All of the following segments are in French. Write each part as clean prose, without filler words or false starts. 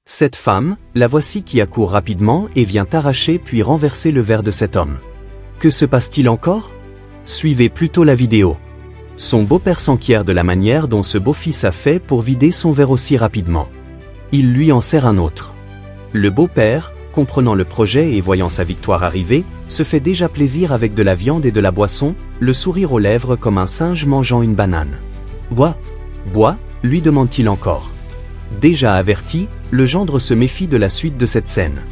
Cette femme, la voici qui accourt rapidement et vient arracher puis renverser le verre de cet homme. Que se passe-t-il encore? Suivez plutôt la vidéo. Son beau-père s'enquiert de la manière dont ce beau-fils a fait pour vider son verre aussi rapidement. Il lui en sert un autre. Le beau-père, comprenant le projet et voyant sa victoire arriver, se fait déjà plaisir avec de la viande et de la boisson, le sourire aux lèvres comme un singe mangeant une banane. « Bois, bois » lui demande-t-il encore. Déjà averti, le gendre se méfie de la suite de cette scène.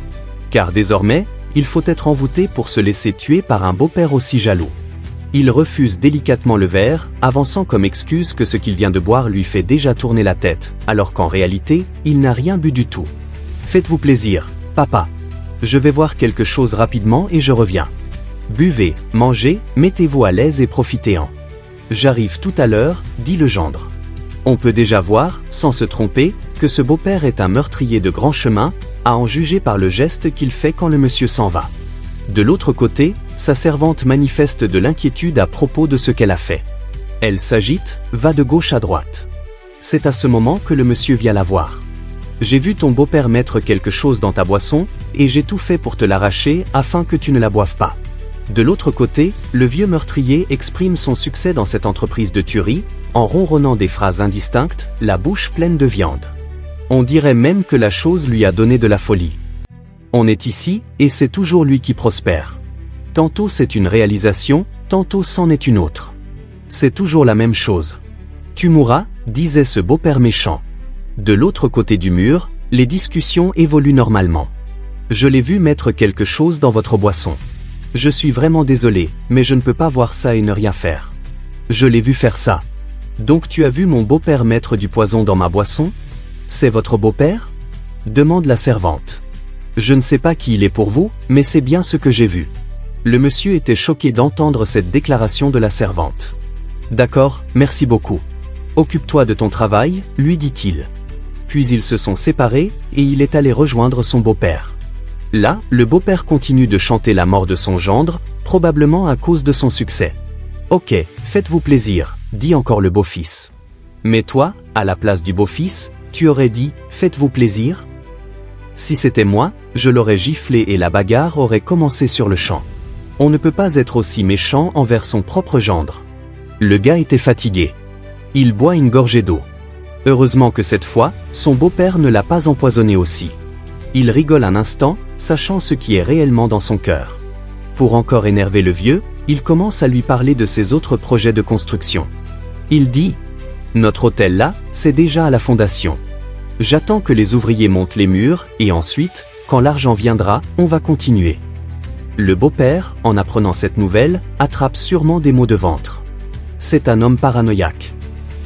Car désormais, il faut être envoûté pour se laisser tuer par un beau-père aussi jaloux. Il refuse délicatement le verre, avançant comme excuse que ce qu'il vient de boire lui fait déjà tourner la tête, alors qu'en réalité, il n'a rien bu du tout. « Faites-vous plaisir, papa. Je vais voir quelque chose rapidement et je reviens. Buvez, mangez, mettez-vous à l'aise et profitez-en. J'arrive tout à l'heure, dit le gendre. On peut déjà voir, sans se tromper, que ce beau-père est un meurtrier de grand chemin, à en juger par le geste qu'il fait quand le monsieur s'en va. De l'autre côté, sa servante manifeste de l'inquiétude à propos de ce qu'elle a fait. Elle s'agite, va de gauche à droite. C'est à ce moment que le monsieur vient la voir. J'ai vu ton beau-père mettre quelque chose dans ta boisson, et j'ai tout fait pour te l'arracher afin que tu ne la boives pas. De l'autre côté, le vieux meurtrier exprime son succès dans cette entreprise de tuerie, en ronronnant des phrases indistinctes, la bouche pleine de viande. On dirait même que la chose lui a donné de la folie. On est ici, et c'est toujours lui qui prospère. Tantôt c'est une réalisation, tantôt c'en est une autre. C'est toujours la même chose. Tu mourras, disait ce beau-père méchant. De l'autre côté du mur, les discussions évoluent normalement. Je l'ai vu mettre quelque chose dans votre boisson. Je suis vraiment désolé, mais je ne peux pas voir ça et ne rien faire. Je l'ai vu faire ça. Donc tu as vu mon beau-père mettre du poison dans ma boisson? C'est votre beau-père? Demande la servante. Je ne sais pas qui il est pour vous, mais c'est bien ce que j'ai vu. Le monsieur était choqué d'entendre cette déclaration de la servante. D'accord, merci beaucoup. Occupe-toi de ton travail, lui dit-il. Puis ils se sont séparés, et il est allé rejoindre son beau-père. Là, le beau-père continue de chanter la mort de son gendre, probablement à cause de son succès. Ok, faites-vous plaisir, dit encore le beau-fils. Mais toi, à la place du beau-fils, tu aurais dit, faites-vous plaisir? Si c'était moi, je l'aurais giflé et la bagarre aurait commencé sur le champ. On ne peut pas être aussi méchant envers son propre gendre. Le gars était fatigué. Il boit une gorgée d'eau. Heureusement que cette fois, son beau-père ne l'a pas empoisonné aussi. Il rigole un instant, sachant ce qui est réellement dans son cœur. Pour encore énerver le vieux, il commence à lui parler de ses autres projets de construction. Il dit « Notre hôtel là, c'est déjà à la fondation. J'attends que les ouvriers montent les murs, et ensuite, quand l'argent viendra, on va continuer. » Le beau-père, en apprenant cette nouvelle, attrape sûrement des maux de ventre. C'est un homme paranoïaque.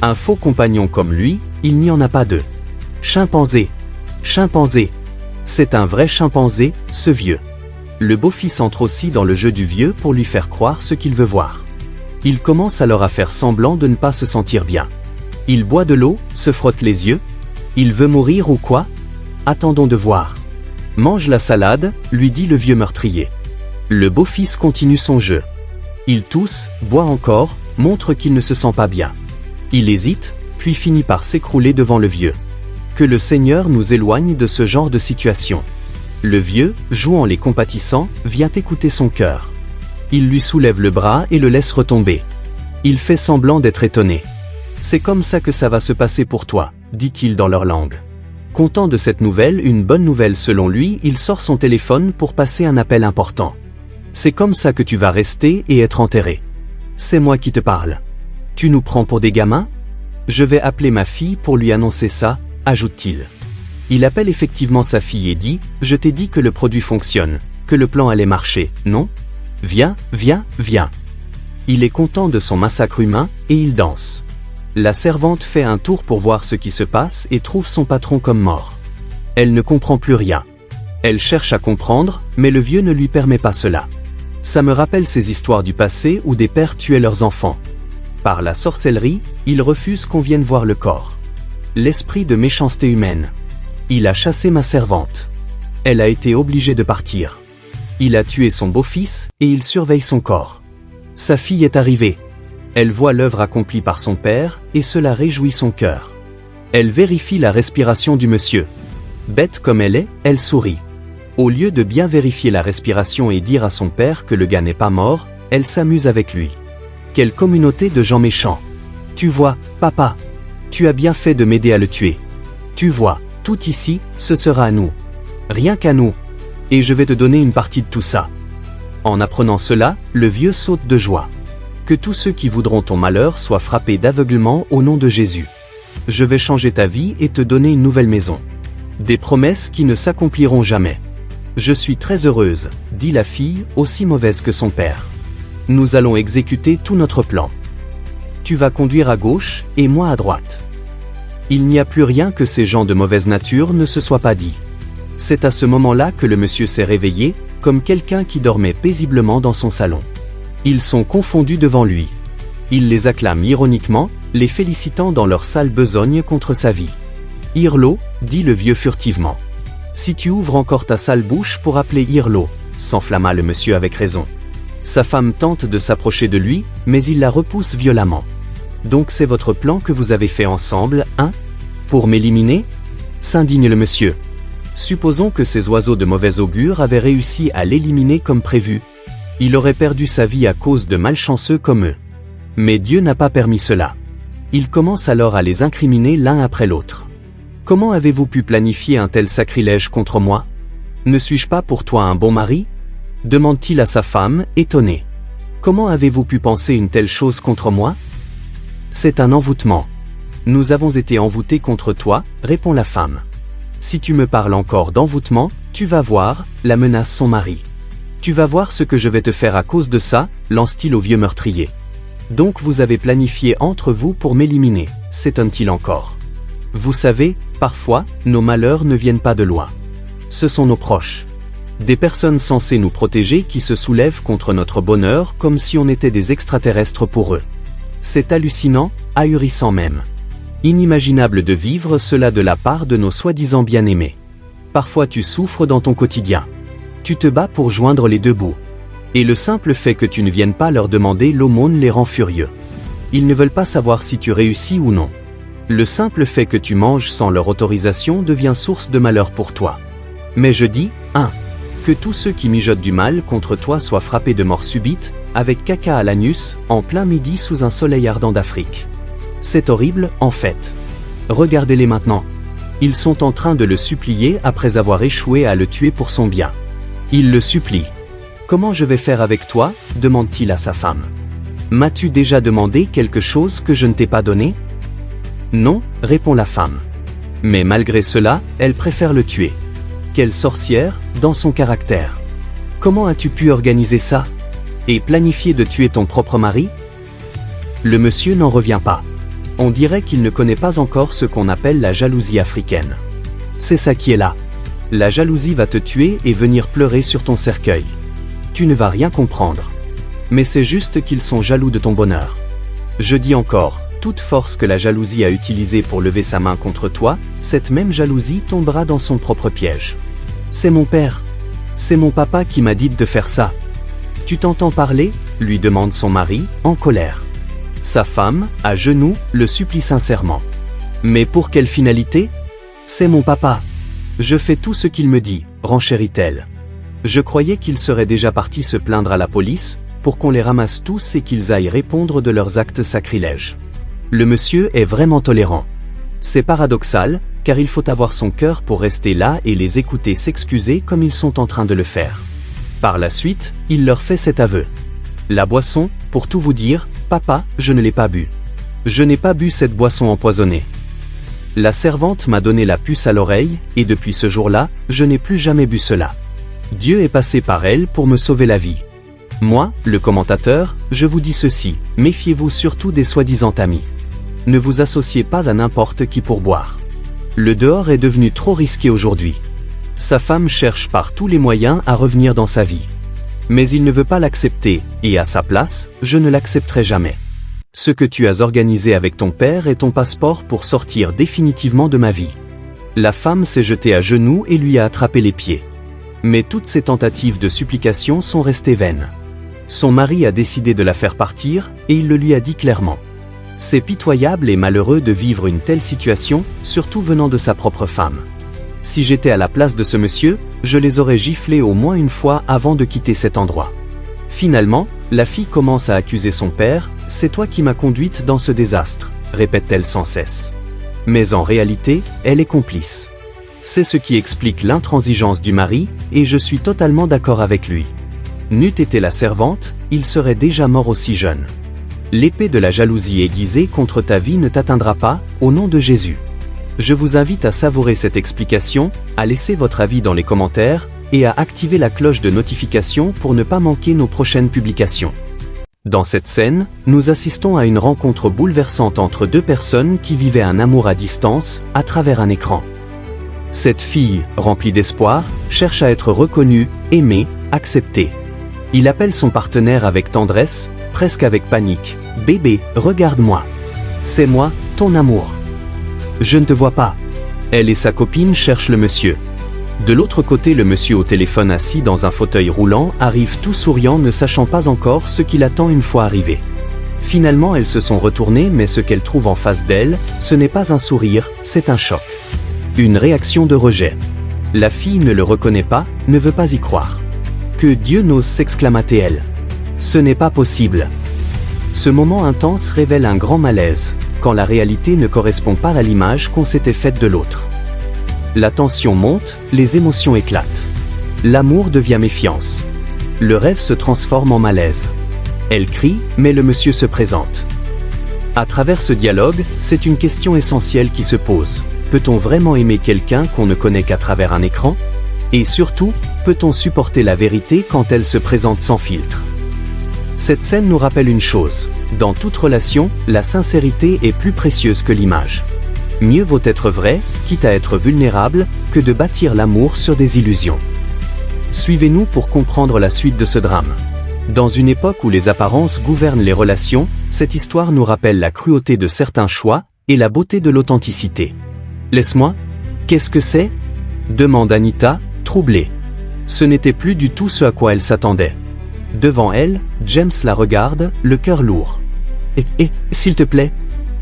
Un faux compagnon comme lui, il n'y en a pas deux. Chimpanzé. Chimpanzé. C'est un vrai chimpanzé, ce vieux. Le beau-fils entre aussi dans le jeu du vieux pour lui faire croire ce qu'il veut voir. Il commence alors à faire semblant de ne pas se sentir bien. Il boit de l'eau, se frotte les yeux. Il veut mourir ou quoi? Attendons de voir. Mange la salade, lui dit le vieux meurtrier. Le beau-fils continue son jeu. Il tousse, boit encore, montre qu'il ne se sent pas bien. Il hésite, puis finit par s'écrouler devant le vieux. Que le Seigneur nous éloigne de ce genre de situation. Le vieux, jouant les compatissants, vient écouter son cœur. Il lui soulève le bras et le laisse retomber. Il fait semblant d'être étonné. C'est comme ça que ça va se passer pour toi, dit-il dans leur langue. Content de cette nouvelle, une bonne nouvelle selon lui, il sort son téléphone pour passer un appel important. C'est comme ça que tu vas rester et être enterré. C'est moi qui te parle. Tu nous prends pour des gamins? Je vais appeler ma fille pour lui annoncer ça, ajoute-t-il. Il appelle effectivement sa fille et dit « Je t'ai dit que le produit fonctionne, que le plan allait marcher, non? Viens, viens, viens. » Il est content de son massacre humain, et il danse. La servante fait un tour pour voir ce qui se passe et trouve son patron comme mort. Elle ne comprend plus rien. Elle cherche à comprendre, mais le vieux ne lui permet pas cela. Ça me rappelle ces histoires du passé où des pères tuaient leurs enfants. Par la sorcellerie, il refuse qu'on vienne voir le corps. L'esprit de méchanceté humaine. Il a chassé ma servante. Elle a été obligée de partir. Il a tué son beau-fils, et il surveille son corps. Sa fille est arrivée. Elle voit l'œuvre accomplie par son père, et cela réjouit son cœur. Elle vérifie la respiration du monsieur. Bête comme elle est, elle sourit. Au lieu de bien vérifier la respiration et dire à son père que le gars n'est pas mort, elle s'amuse avec lui. Quelle communauté de gens méchants. Tu vois, papa. Tu as bien fait de m'aider à le tuer. Tu vois, tout ici, ce sera à nous. Rien qu'à nous. Et je vais te donner une partie de tout ça. En apprenant cela, le vieux saute de joie. Que tous ceux qui voudront ton malheur soient frappés d'aveuglement au nom de Jésus. Je vais changer ta vie et te donner une nouvelle maison. Des promesses qui ne s'accompliront jamais. Je suis très heureuse, dit la fille, aussi mauvaise que son père. Nous allons exécuter tout notre plan. Tu vas conduire à gauche et moi à droite. Il n'y a plus rien que ces gens de mauvaise nature ne se soient pas dit. C'est à ce moment-là que le monsieur s'est réveillé, comme quelqu'un qui dormait paisiblement dans son salon. Ils sont confondus devant lui. Il les acclame ironiquement, les félicitant dans leur sale besogne contre sa vie. « Irlo » dit le vieux furtivement. « Si tu ouvres encore ta sale bouche pour appeler Irlo » s'enflamma le monsieur avec raison. Sa femme tente de s'approcher de lui, mais il la repousse violemment. « Donc c'est votre plan que vous avez fait ensemble, hein? Pour m'éliminer » s'indigne le monsieur. Supposons que ces oiseaux de mauvais augure avaient réussi à l'éliminer comme prévu. Il aurait perdu sa vie à cause de malchanceux comme eux. Mais Dieu n'a pas permis cela. Il commence alors à les incriminer l'un après l'autre. Comment avez-vous pu planifier un tel sacrilège contre moi? Ne suis-je pas pour toi un bon mari? Demande-t-il à sa femme, étonné. Comment avez-vous pu penser une telle chose contre moi? C'est un envoûtement. Nous avons été envoûtés contre toi, répond la femme. Si tu me parles encore d'envoûtement, tu vas voir, la menace son mari. Tu vas voir ce que je vais te faire à cause de ça, lance-t-il au vieux meurtrier. Donc vous avez planifié entre vous pour m'éliminer, s'étonne-t-il encore. Vous savez, parfois, nos malheurs ne viennent pas de loin. Ce sont nos proches. Des personnes censées nous protéger qui se soulèvent contre notre bonheur comme si on était des extraterrestres pour eux. C'est hallucinant, ahurissant même. Inimaginable de vivre cela de la part de nos soi-disant bien-aimés. Parfois tu souffres dans ton quotidien. Tu te bats pour joindre les deux bouts. Et le simple fait que tu ne viennes pas leur demander l'aumône les rend furieux. Ils ne veulent pas savoir si tu réussis ou non. Le simple fait que tu manges sans leur autorisation devient source de malheur pour toi. Mais je dis, 1. Que tous ceux qui mijotent du mal contre toi soient frappés de mort subite, avec caca à l'anus, en plein midi sous un soleil ardent d'Afrique. C'est horrible, en fait. Regardez-les maintenant. Ils sont en train de le supplier après avoir échoué à le tuer pour son bien. Ils le supplient. Comment je vais faire avec toi? Demande-t-il à sa femme. M'as-tu déjà demandé quelque chose que je ne t'ai pas donné? Non, répond la femme. Mais malgré cela, elle préfère le tuer. Quelle sorcière, dans son caractère. Comment as-tu pu organiser ça? Et planifier de tuer ton propre mari? Le monsieur n'en revient pas. On dirait qu'il ne connaît pas encore ce qu'on appelle la jalousie africaine. C'est ça qui est là. La jalousie va te tuer et venir pleurer sur ton cercueil. Tu ne vas rien comprendre. Mais c'est juste qu'ils sont jaloux de ton bonheur. Je dis encore, toute force que la jalousie a utilisée pour lever sa main contre toi, cette même jalousie tombera dans son propre piège. C'est mon père. C'est mon papa qui m'a dit de faire ça. Tu t'entends parler? Lui demande son mari, en colère. Sa femme, à genoux, le supplie sincèrement. Mais pour quelle finalité? C'est mon papa. Je fais tout ce qu'il me dit, renchérit-elle. Je croyais qu'ils seraient déjà partis se plaindre à la police, pour qu'on les ramasse tous et qu'ils aillent répondre de leurs actes sacrilèges. Le monsieur est vraiment tolérant. C'est paradoxal, car il faut avoir son cœur pour rester là et les écouter s'excuser comme ils sont en train de le faire. Par la suite, il leur fait cet aveu. La boisson, pour tout vous dire, papa, je ne l'ai pas bu. Je n'ai pas bu cette boisson empoisonnée. La servante m'a donné la puce à l'oreille, et depuis ce jour-là, je n'ai plus jamais bu cela. Dieu est passé par elle pour me sauver la vie. Moi, le commentateur, je vous dis ceci, méfiez-vous surtout des soi-disant amis. Ne vous associez pas à n'importe qui pour boire. Le dehors est devenu trop risqué aujourd'hui. Sa femme cherche par tous les moyens à revenir dans sa vie. Mais il ne veut pas l'accepter, et à sa place, je ne l'accepterai jamais. Ce que tu as organisé avec ton père est ton passeport pour sortir définitivement de ma vie. La femme s'est jetée à genoux et lui a attrapé les pieds. Mais toutes ses tentatives de supplication sont restées vaines. Son mari a décidé de la faire partir, et il le lui a dit clairement. C'est pitoyable et malheureux de vivre une telle situation, surtout venant de sa propre femme. Si j'étais à la place de ce monsieur, je les aurais giflés au moins une fois avant de quitter cet endroit. Finalement, la fille commence à accuser son père, « C'est toi qui m'as conduite dans ce désastre », répète-t-elle sans cesse. Mais en réalité, elle est complice. C'est ce qui explique l'intransigeance du mari, et je suis totalement d'accord avec lui. N'eût été la servante, il serait déjà mort aussi jeune. L'épée de la jalousie aiguisée contre ta vie ne t'atteindra pas, au nom de Jésus. Je vous invite à savourer cette explication, à laisser votre avis dans les commentaires, et à activer la cloche de notification pour ne pas manquer nos prochaines publications. Dans cette scène, nous assistons à une rencontre bouleversante entre deux personnes qui vivaient un amour à distance, à travers un écran. Cette fille, remplie d'espoir, cherche à être reconnue, aimée, acceptée. Il appelle son partenaire avec tendresse, presque avec panique. « Bébé, regarde-moi. C'est moi, ton amour. Je ne te vois pas. » Elle et sa copine cherchent le monsieur. De l'autre côté, le monsieur au téléphone assis dans un fauteuil roulant arrive tout souriant, ne sachant pas encore ce qu'il attend une fois arrivé. Finalement, elles se sont retournées, mais ce qu'elle trouve en face d'elle, ce n'est pas un sourire, c'est un choc. Une réaction de rejet. La fille ne le reconnaît pas, ne veut pas y croire. « Que Dieu n'ose !» s'exclama-t-elle. « Ce n'est pas possible. » Ce moment intense révèle un grand malaise, quand la réalité ne correspond pas à l'image qu'on s'était faite de l'autre. La tension monte, les émotions éclatent. L'amour devient méfiance. Le rêve se transforme en malaise. Elle crie, mais le monsieur se présente. À travers ce dialogue, c'est une question essentielle qui se pose. Peut-on vraiment aimer quelqu'un qu'on ne connaît qu'à travers un écran? Et surtout, peut-on supporter la vérité quand elle se présente sans filtre? Cette scène nous rappelle une chose. Dans toute relation, la sincérité est plus précieuse que l'image. Mieux vaut être vrai, quitte à être vulnérable, que de bâtir l'amour sur des illusions. Suivez-nous pour comprendre la suite de ce drame. Dans une époque où les apparences gouvernent les relations, cette histoire nous rappelle la cruauté de certains choix et la beauté de l'authenticité. « Laisse-moi ? Qu'est-ce que c'est ?» demande Anita, troublée. Ce n'était plus du tout ce à quoi elle s'attendait. Devant elle, James la regarde, le cœur lourd. « S'il te plaît ?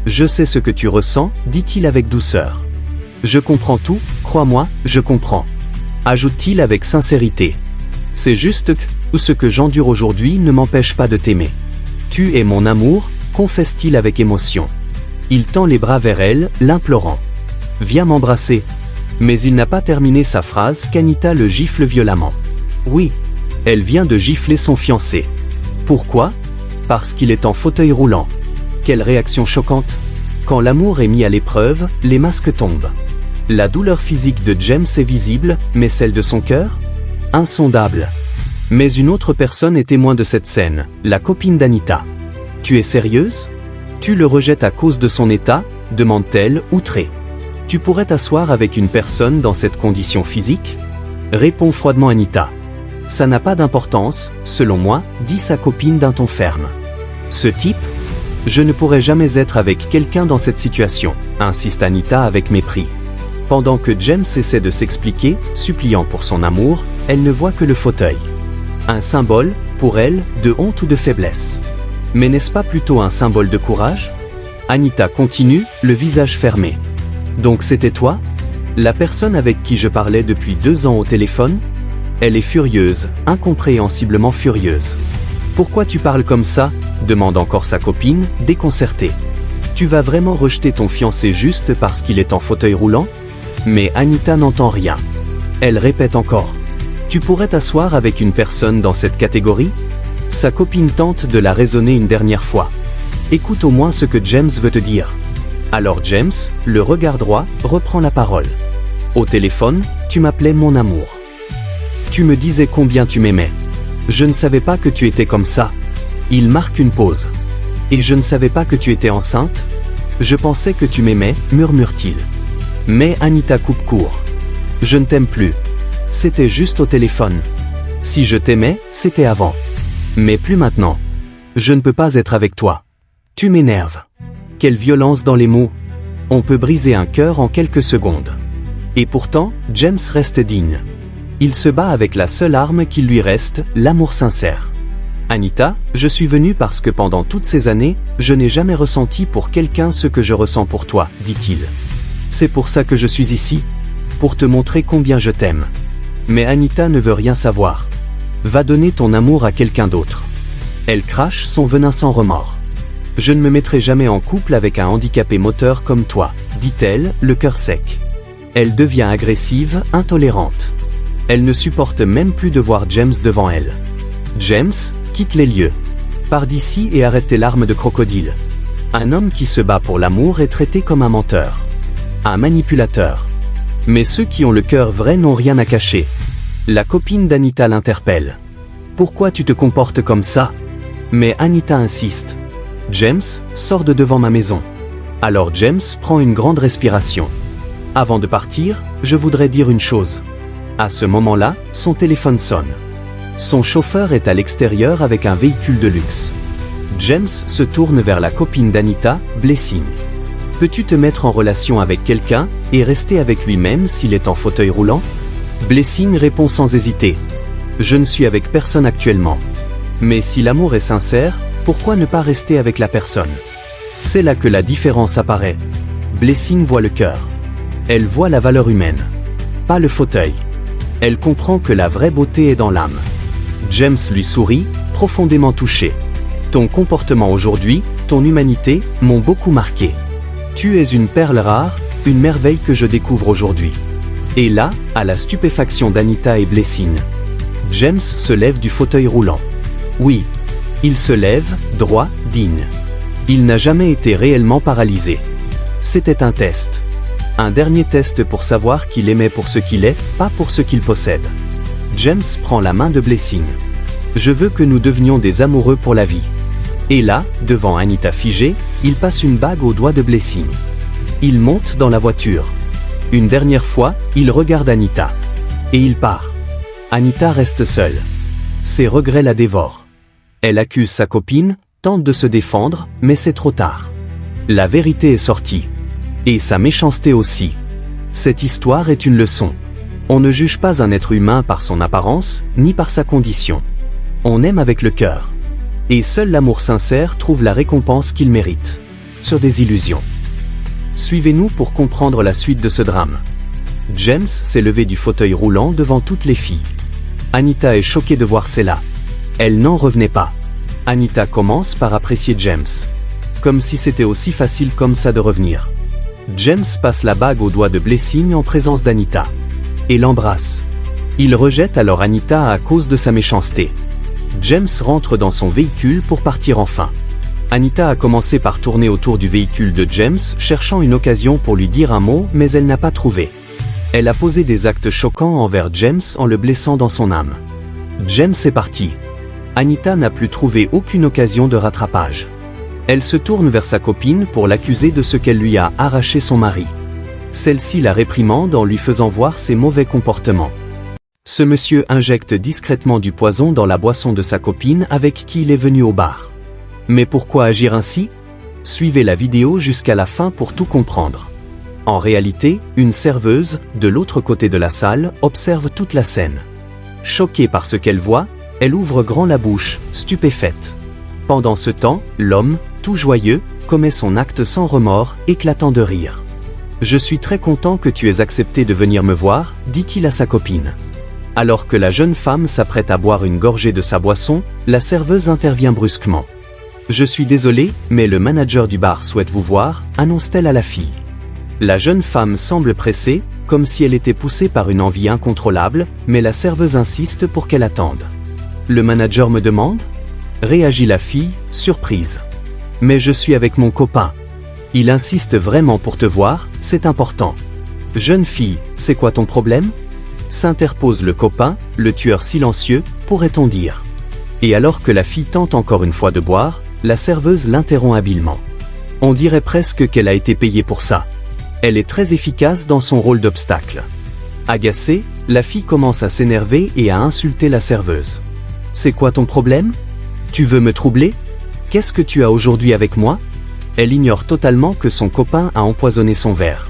Je sais ce que tu ressens, dit-il avec douceur. Je comprends tout, crois-moi, je comprends. Ajoute-t-il avec sincérité. C'est juste que ce que j'endure aujourd'hui ne m'empêche pas de t'aimer. Tu es mon amour, confesse-t-il avec émotion. Il tend les bras vers elle, l'implorant. Viens m'embrasser. Mais il n'a pas terminé sa phrase qu'Anita le gifle violemment. Oui. Elle vient de gifler son fiancé. Pourquoi? Parce qu'il est en fauteuil roulant. Quelle réaction choquante! Quand l'amour est mis à l'épreuve, les masques tombent. La douleur physique de James est visible, mais celle de son cœur? Insondable. Mais une autre personne est témoin de cette scène, la copine d'Anita. « Tu es sérieuse? Tu le rejettes à cause de son état ?» demande-t-elle, outrée. « Tu pourrais t'asseoir avec une personne dans cette condition physique ?» répond froidement Anita. « Ça n'a pas d'importance, selon moi, » dit sa copine d'un ton ferme. « Ce type? Je ne pourrais jamais être avec quelqu'un dans cette situation, » insiste Anita avec mépris. Pendant que James essaie de s'expliquer, suppliant pour son amour, elle ne voit que le fauteuil. Un symbole, pour elle, de honte ou de faiblesse. Mais n'est-ce pas plutôt un symbole de courage? Anita continue, le visage fermé. Donc c'était toi? La personne avec qui je parlais depuis 2 ans au téléphone? Elle est furieuse, incompréhensiblement furieuse. Pourquoi tu parles comme ça? Demande encore sa copine, déconcertée. Tu vas vraiment rejeter ton fiancé juste parce qu'il est en fauteuil roulant? Mais Anita n'entend rien. Elle répète encore. Tu pourrais t'asseoir avec une personne dans cette catégorie? Sa copine tente de la raisonner une dernière fois. Écoute au moins ce que James veut te dire. Alors James, le regard droit, reprend la parole. Au téléphone, tu m'appelais mon amour. Tu me disais combien tu m'aimais. Je ne savais pas que tu étais comme ça. Il marque une pause. Et je ne savais pas que tu étais enceinte? Je pensais que tu m'aimais, murmure-t-il. Mais Anita coupe court. Je ne t'aime plus. C'était juste au téléphone. Si je t'aimais, c'était avant. Mais plus maintenant. Je ne peux pas être avec toi. Tu m'énerves. Quelle violence dans les mots. On peut briser un cœur en quelques secondes. Et pourtant, James reste digne. Il se bat avec la seule arme qui lui reste, l'amour sincère. Anita, je suis venu parce que pendant toutes ces années, je n'ai jamais ressenti pour quelqu'un ce que je ressens pour toi, dit-il. C'est pour ça que je suis ici. pour te montrer combien je t'aime. Mais Anita ne veut rien savoir. Va donner ton amour à quelqu'un d'autre. Elle crache son venin sans remords. Je ne me mettrai jamais en couple avec un handicapé moteur comme toi, dit-elle, le cœur sec. Elle devient agressive, intolérante. Elle ne supporte même plus de voir James devant elle. James, quitte les lieux. Pars d'ici et arrête tes larmes de crocodile. Un homme qui se bat pour l'amour est traité comme un menteur. Un manipulateur. Mais ceux qui ont le cœur vrai n'ont rien à cacher. La copine d'Anita l'interpelle. Pourquoi tu te comportes comme ça? Mais Anita insiste. James, sors de devant ma maison. Alors James prend une grande respiration. Avant de partir, je voudrais dire une chose. À ce moment-là, son téléphone sonne. Son chauffeur est à l'extérieur avec un véhicule de luxe. James se tourne vers la copine d'Anita, Blessing. Peux-tu te mettre en relation avec quelqu'un et rester avec lui même s'il est en fauteuil roulant? Blessing répond sans hésiter. Je ne suis avec personne actuellement. Mais si l'amour est sincère, pourquoi ne pas rester avec la personne? C'est là que la différence apparaît. Blessing voit le cœur. Elle voit la valeur humaine. Pas le fauteuil. Elle comprend que la vraie beauté est dans l'âme. James lui sourit, profondément touché. Ton comportement aujourd'hui, ton humanité, m'ont beaucoup marqué. Tu es une perle rare, une merveille que je découvre aujourd'hui. Et là, à la stupéfaction d'Anita et Blessing, James se lève du fauteuil roulant. Oui. Il se lève, droit, digne. Il n'a jamais été réellement paralysé. C'était un test. Un dernier test pour savoir qu'il aimait pour ce qu'il est, pas pour ce qu'il possède. James prend la main de Blessing. Je veux que nous devenions des amoureux pour la vie. Et là, devant Anita figée, il passe une bague au doigt de Blessing. Il monte dans la voiture. Une dernière fois, il regarde Anita. Et il part. Anita reste seule. Ses regrets la dévorent. Elle accuse sa copine, tente de se défendre, mais c'est trop tard. La vérité est sortie. Et sa méchanceté aussi. Cette histoire est une leçon. On ne juge pas un être humain par son apparence, ni par sa condition. On aime avec le cœur. Et seul l'amour sincère trouve la récompense qu'il mérite. Sur des illusions. Suivez-nous pour comprendre la suite de ce drame. James s'est levé du fauteuil roulant devant toutes les filles. Anita est choquée de voir cela. Elle n'en revenait pas. Anita commence par apprécier James. Comme si c'était aussi facile comme ça de revenir. James passe la bague au doigt de Blessing en présence d'Anita. Et l'embrasse. Il rejette alors Anita à cause de sa méchanceté. James rentre dans son véhicule pour partir enfin. Anita a commencé par tourner autour du véhicule de James, cherchant une occasion pour lui dire un mot, mais elle n'a pas trouvé. Elle a posé des actes choquants envers James en le blessant dans son âme. James est parti. Anita n'a plus trouvé aucune occasion de rattrapage. Elle se tourne vers sa copine pour l'accuser de ce qu'elle lui a arraché son mari. Celle-ci la réprimande en lui faisant voir ses mauvais comportements. Ce monsieur injecte discrètement du poison dans la boisson de sa copine avec qui il est venu au bar. Mais pourquoi agir ainsi? Suivez la vidéo jusqu'à la fin pour tout comprendre. En réalité, une serveuse, de l'autre côté de la salle, observe toute la scène. Choquée par ce qu'elle voit, elle ouvre grand la bouche, stupéfaite. Pendant ce temps, l'homme, tout joyeux, commet son acte sans remords, éclatant de rire. « Je suis très content que tu aies accepté de venir me voir, dit-il à sa copine. Alors que la jeune femme s'apprête à boire une gorgée de sa boisson, la serveuse intervient brusquement. « Je suis désolé, mais le manager du bar souhaite vous voir, annonce-t-elle à la fille. La jeune femme semble pressée, comme si elle était poussée par une envie incontrôlable, mais la serveuse insiste pour qu'elle attende. « Le manager me demande ?» réagit la fille, surprise. « Mais je suis avec mon copain. Il insiste vraiment pour te voir, c'est important. »« Jeune fille, c'est quoi ton problème ?» s'interpose le copain, le tueur silencieux, pourrait-on dire. Et alors que la fille tente encore une fois de boire, la serveuse l'interrompt habilement. On dirait presque qu'elle a été payée pour ça. Elle est très efficace dans son rôle d'obstacle. Agacée, la fille commence à s'énerver et à insulter la serveuse. « C'est quoi ton problème ? Tu veux me troubler ? Qu'est-ce que tu as aujourd'hui avec moi ?» Elle ignore totalement que son copain a empoisonné son verre.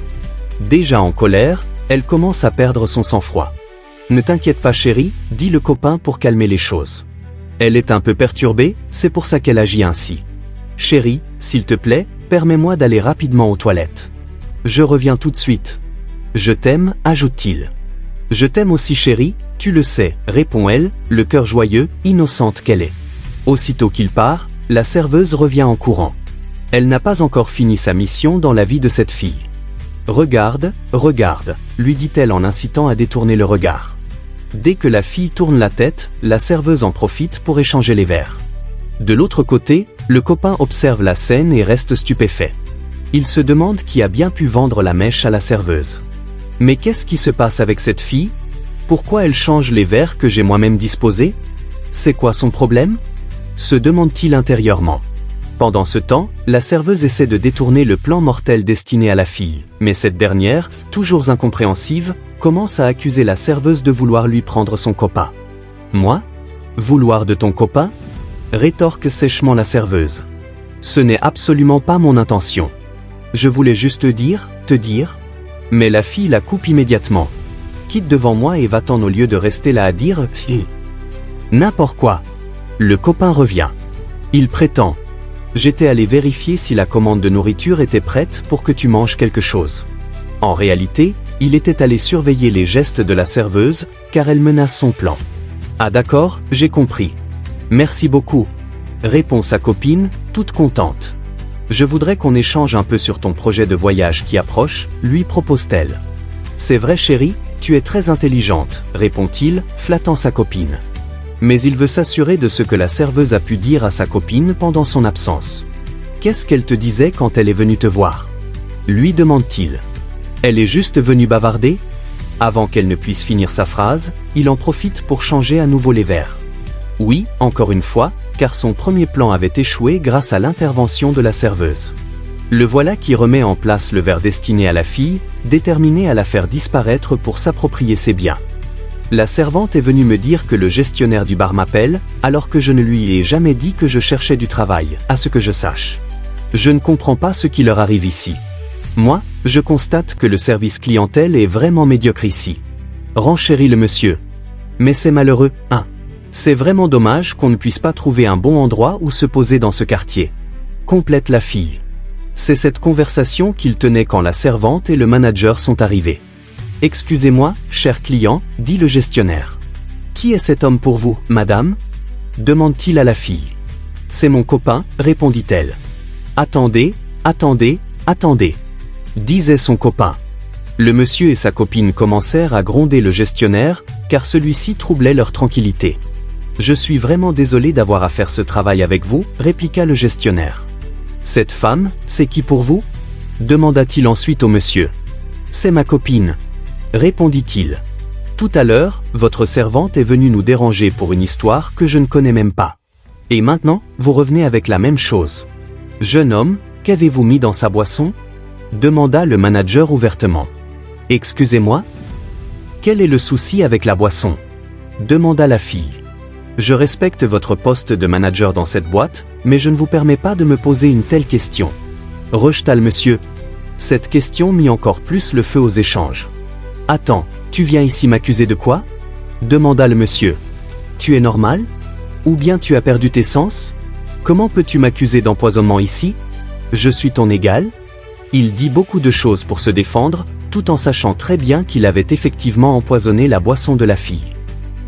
Déjà en colère, elle commence à perdre son sang-froid. « Ne t'inquiète pas chérie, dit le copain pour calmer les choses. Elle est un peu perturbée, c'est pour ça qu'elle agit ainsi. Chérie, s'il te plaît, permets-moi d'aller rapidement aux toilettes. Je reviens tout de suite. » Je t'aime, ajoute-t-il. Je t'aime aussi chérie, tu le sais, répond-elle, le cœur joyeux, innocente qu'elle est. Aussitôt qu'il part, la serveuse revient en courant. Elle n'a pas encore fini sa mission dans la vie de cette fille. Regarde, regarde, lui dit-elle en incitant à détourner le regard. Dès que la fille tourne la tête, la serveuse en profite pour échanger les verres. De l'autre côté, le copain observe la scène et reste stupéfait. Il se demande qui a bien pu vendre la mèche à la serveuse. Mais qu'est-ce qui se passe avec cette fille? Pourquoi elle change les verres que j'ai moi-même disposés? C'est quoi son problème? Se demande-t-il intérieurement. Pendant ce temps, la serveuse essaie de détourner le plan mortel destiné à la fille, mais cette dernière, toujours incompréhensive, commence à accuser la serveuse de vouloir lui prendre son copain. Moi? Vouloir de ton copain? Rétorque sèchement la serveuse. Ce n'est absolument pas mon intention. Je voulais juste te dire. Mais la fille la coupe immédiatement. Quitte devant moi et va-t'en au lieu de rester là à dire n'importe quoi. Le copain revient. Il prétend. J'étais allé vérifier si la commande de nourriture était prête pour que tu manges quelque chose. En réalité, il était allé surveiller les gestes de la serveuse, car elle menace son plan. Ah d'accord, j'ai compris. Merci beaucoup. Répond sa copine, toute contente. Je voudrais qu'on échange un peu sur ton projet de voyage qui approche, lui propose-t-elle. C'est vrai chérie, tu es très intelligente, répond-il, flattant sa copine. Mais il veut s'assurer de ce que la serveuse a pu dire à sa copine pendant son absence. Qu'est-ce qu'elle te disait quand elle est venue te voir? Lui demande-t-il. Elle est juste venue bavarder? Avant qu'elle ne puisse finir sa phrase, il en profite pour changer à nouveau les verres. Oui, encore une fois, car son premier plan avait échoué grâce à l'intervention de la serveuse. Le voilà qui remet en place le verre destiné à la fille, déterminé à la faire disparaître pour s'approprier ses biens. La servante est venue me dire que le gestionnaire du bar m'appelle, alors que je ne lui ai jamais dit que je cherchais du travail, à ce que je sache. Je ne comprends pas ce qui leur arrive ici. Moi, je constate que le service clientèle est vraiment médiocre ici. Renchérit le monsieur. Mais c'est malheureux, hein. C'est vraiment dommage qu'on ne puisse pas trouver un bon endroit où se poser dans ce quartier. Complète la fille. C'est cette conversation qu'il tenait quand la servante et le manager sont arrivés. Excusez-moi, cher client, dit le gestionnaire. Qui est cet homme pour vous, madame? Demande-t-il à la fille. C'est mon copain, répondit-elle. Attendez, attendez, attendez, disait son copain. Le monsieur et sa copine commencèrent à gronder le gestionnaire, car celui-ci troublait leur tranquillité. Je suis vraiment désolé d'avoir à faire ce travail avec vous, répliqua le gestionnaire. Cette femme, c'est qui pour vous? Demanda-t-il ensuite au monsieur. C'est ma copine, répondit-il. Tout à l'heure, votre servante est venue nous déranger pour une histoire que je ne connais même pas. Et maintenant, vous revenez avec la même chose. Jeune homme, qu'avez-vous mis dans sa boisson? Demanda le manager ouvertement. Excusez-moi? Quel est le souci avec la boisson? Demanda la fille. Je respecte votre poste de manager dans cette boîte, mais je ne vous permets pas de me poser une telle question. Rejeta le monsieur. Cette question mit encore plus le feu aux échanges. Attends, tu viens ici m'accuser de quoi? Demanda le monsieur. Tu es normal? Ou bien tu as perdu tes sens? Comment peux-tu m'accuser d'empoisonnement ici? Je suis ton égal? Il dit beaucoup de choses pour se défendre, tout en sachant très bien qu'il avait effectivement empoisonné la boisson de la fille.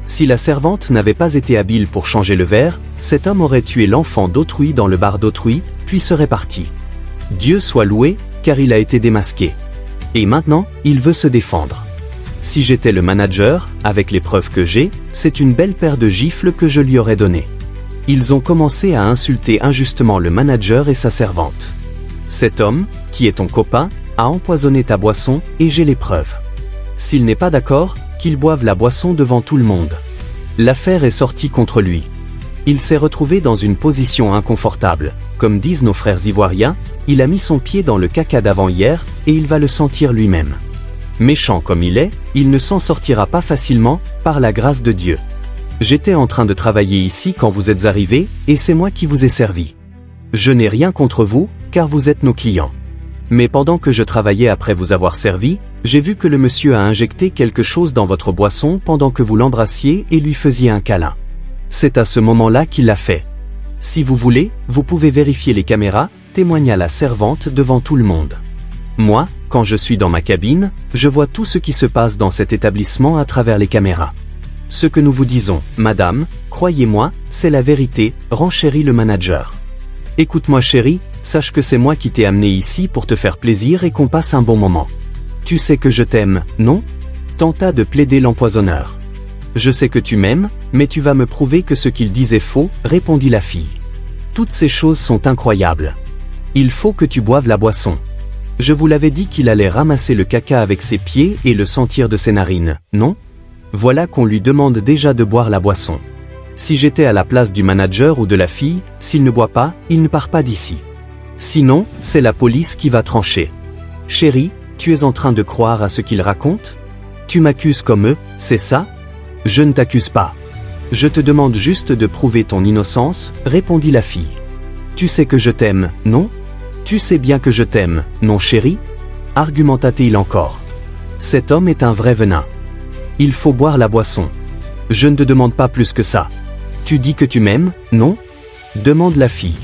Si la servante n'avait pas été habile pour changer le verre, cet homme aurait tué l'enfant d'autrui dans le bar d'autrui, puis serait parti. Dieu soit loué, car il a été démasqué. Et maintenant, il veut se défendre. Si j'étais le manager, avec les preuves que j'ai, c'est une belle paire de gifles que je lui aurais donné. Ils ont commencé à insulter injustement le manager et sa servante. Cet homme, qui est ton copain, a empoisonné ta boisson, et j'ai les preuves. S'il n'est pas d'accord, qu'il boive la boisson devant tout le monde. L'affaire est sortie contre lui. Il s'est retrouvé dans une position inconfortable. Comme disent nos frères ivoiriens, il a mis son pied dans le caca d'avant-hier, et il va le sentir lui-même. Méchant comme il est, il ne s'en sortira pas facilement, par la grâce de Dieu. J'étais en train de travailler ici quand vous êtes arrivés, et c'est moi qui vous ai servi. Je n'ai rien contre vous, car vous êtes nos clients. Mais pendant que je travaillais après vous avoir servi, j'ai vu que le monsieur a injecté quelque chose dans votre boisson pendant que vous l'embrassiez et lui faisiez un câlin. C'est à ce moment-là qu'il l'a fait. Si vous voulez, vous pouvez vérifier les caméras, témoigna la servante devant tout le monde. Moi, quand je suis dans ma cabine, je vois tout ce qui se passe dans cet établissement à travers les caméras. Ce que nous vous disons, madame, croyez-moi, c'est la vérité, renchérit le manager. Écoute-moi chérie, sache que c'est moi qui t'ai amené ici pour te faire plaisir et qu'on passe un bon moment. Tu sais que je t'aime, non ? Tenta de plaider l'empoisonneur. Je sais que tu m'aimes, mais tu vas me prouver que ce qu'il disait faux, répondit la fille. Toutes ces choses sont incroyables. Il faut que tu boives la boisson. Je vous l'avais dit qu'il allait ramasser le caca avec ses pieds et le sentir de ses narines, non ? Voilà qu'on lui demande déjà de boire la boisson. Si j'étais à la place du manager ou de la fille, s'il ne boit pas, il ne part pas d'ici. Sinon, c'est la police qui va trancher. Chérie, tu es en train de croire à ce qu'il raconte ? Tu m'accuses comme eux, c'est ça ? Je ne t'accuse pas. Je te demande juste de prouver ton innocence, répondit la fille. Tu sais que je t'aime, non ? Tu sais bien que je t'aime, non chérie ? Argumenta-t-il encore. Cet homme est un vrai venin. Il faut boire la boisson. Je ne te demande pas plus que ça. Tu dis que tu m'aimes, non ? Demande la fille.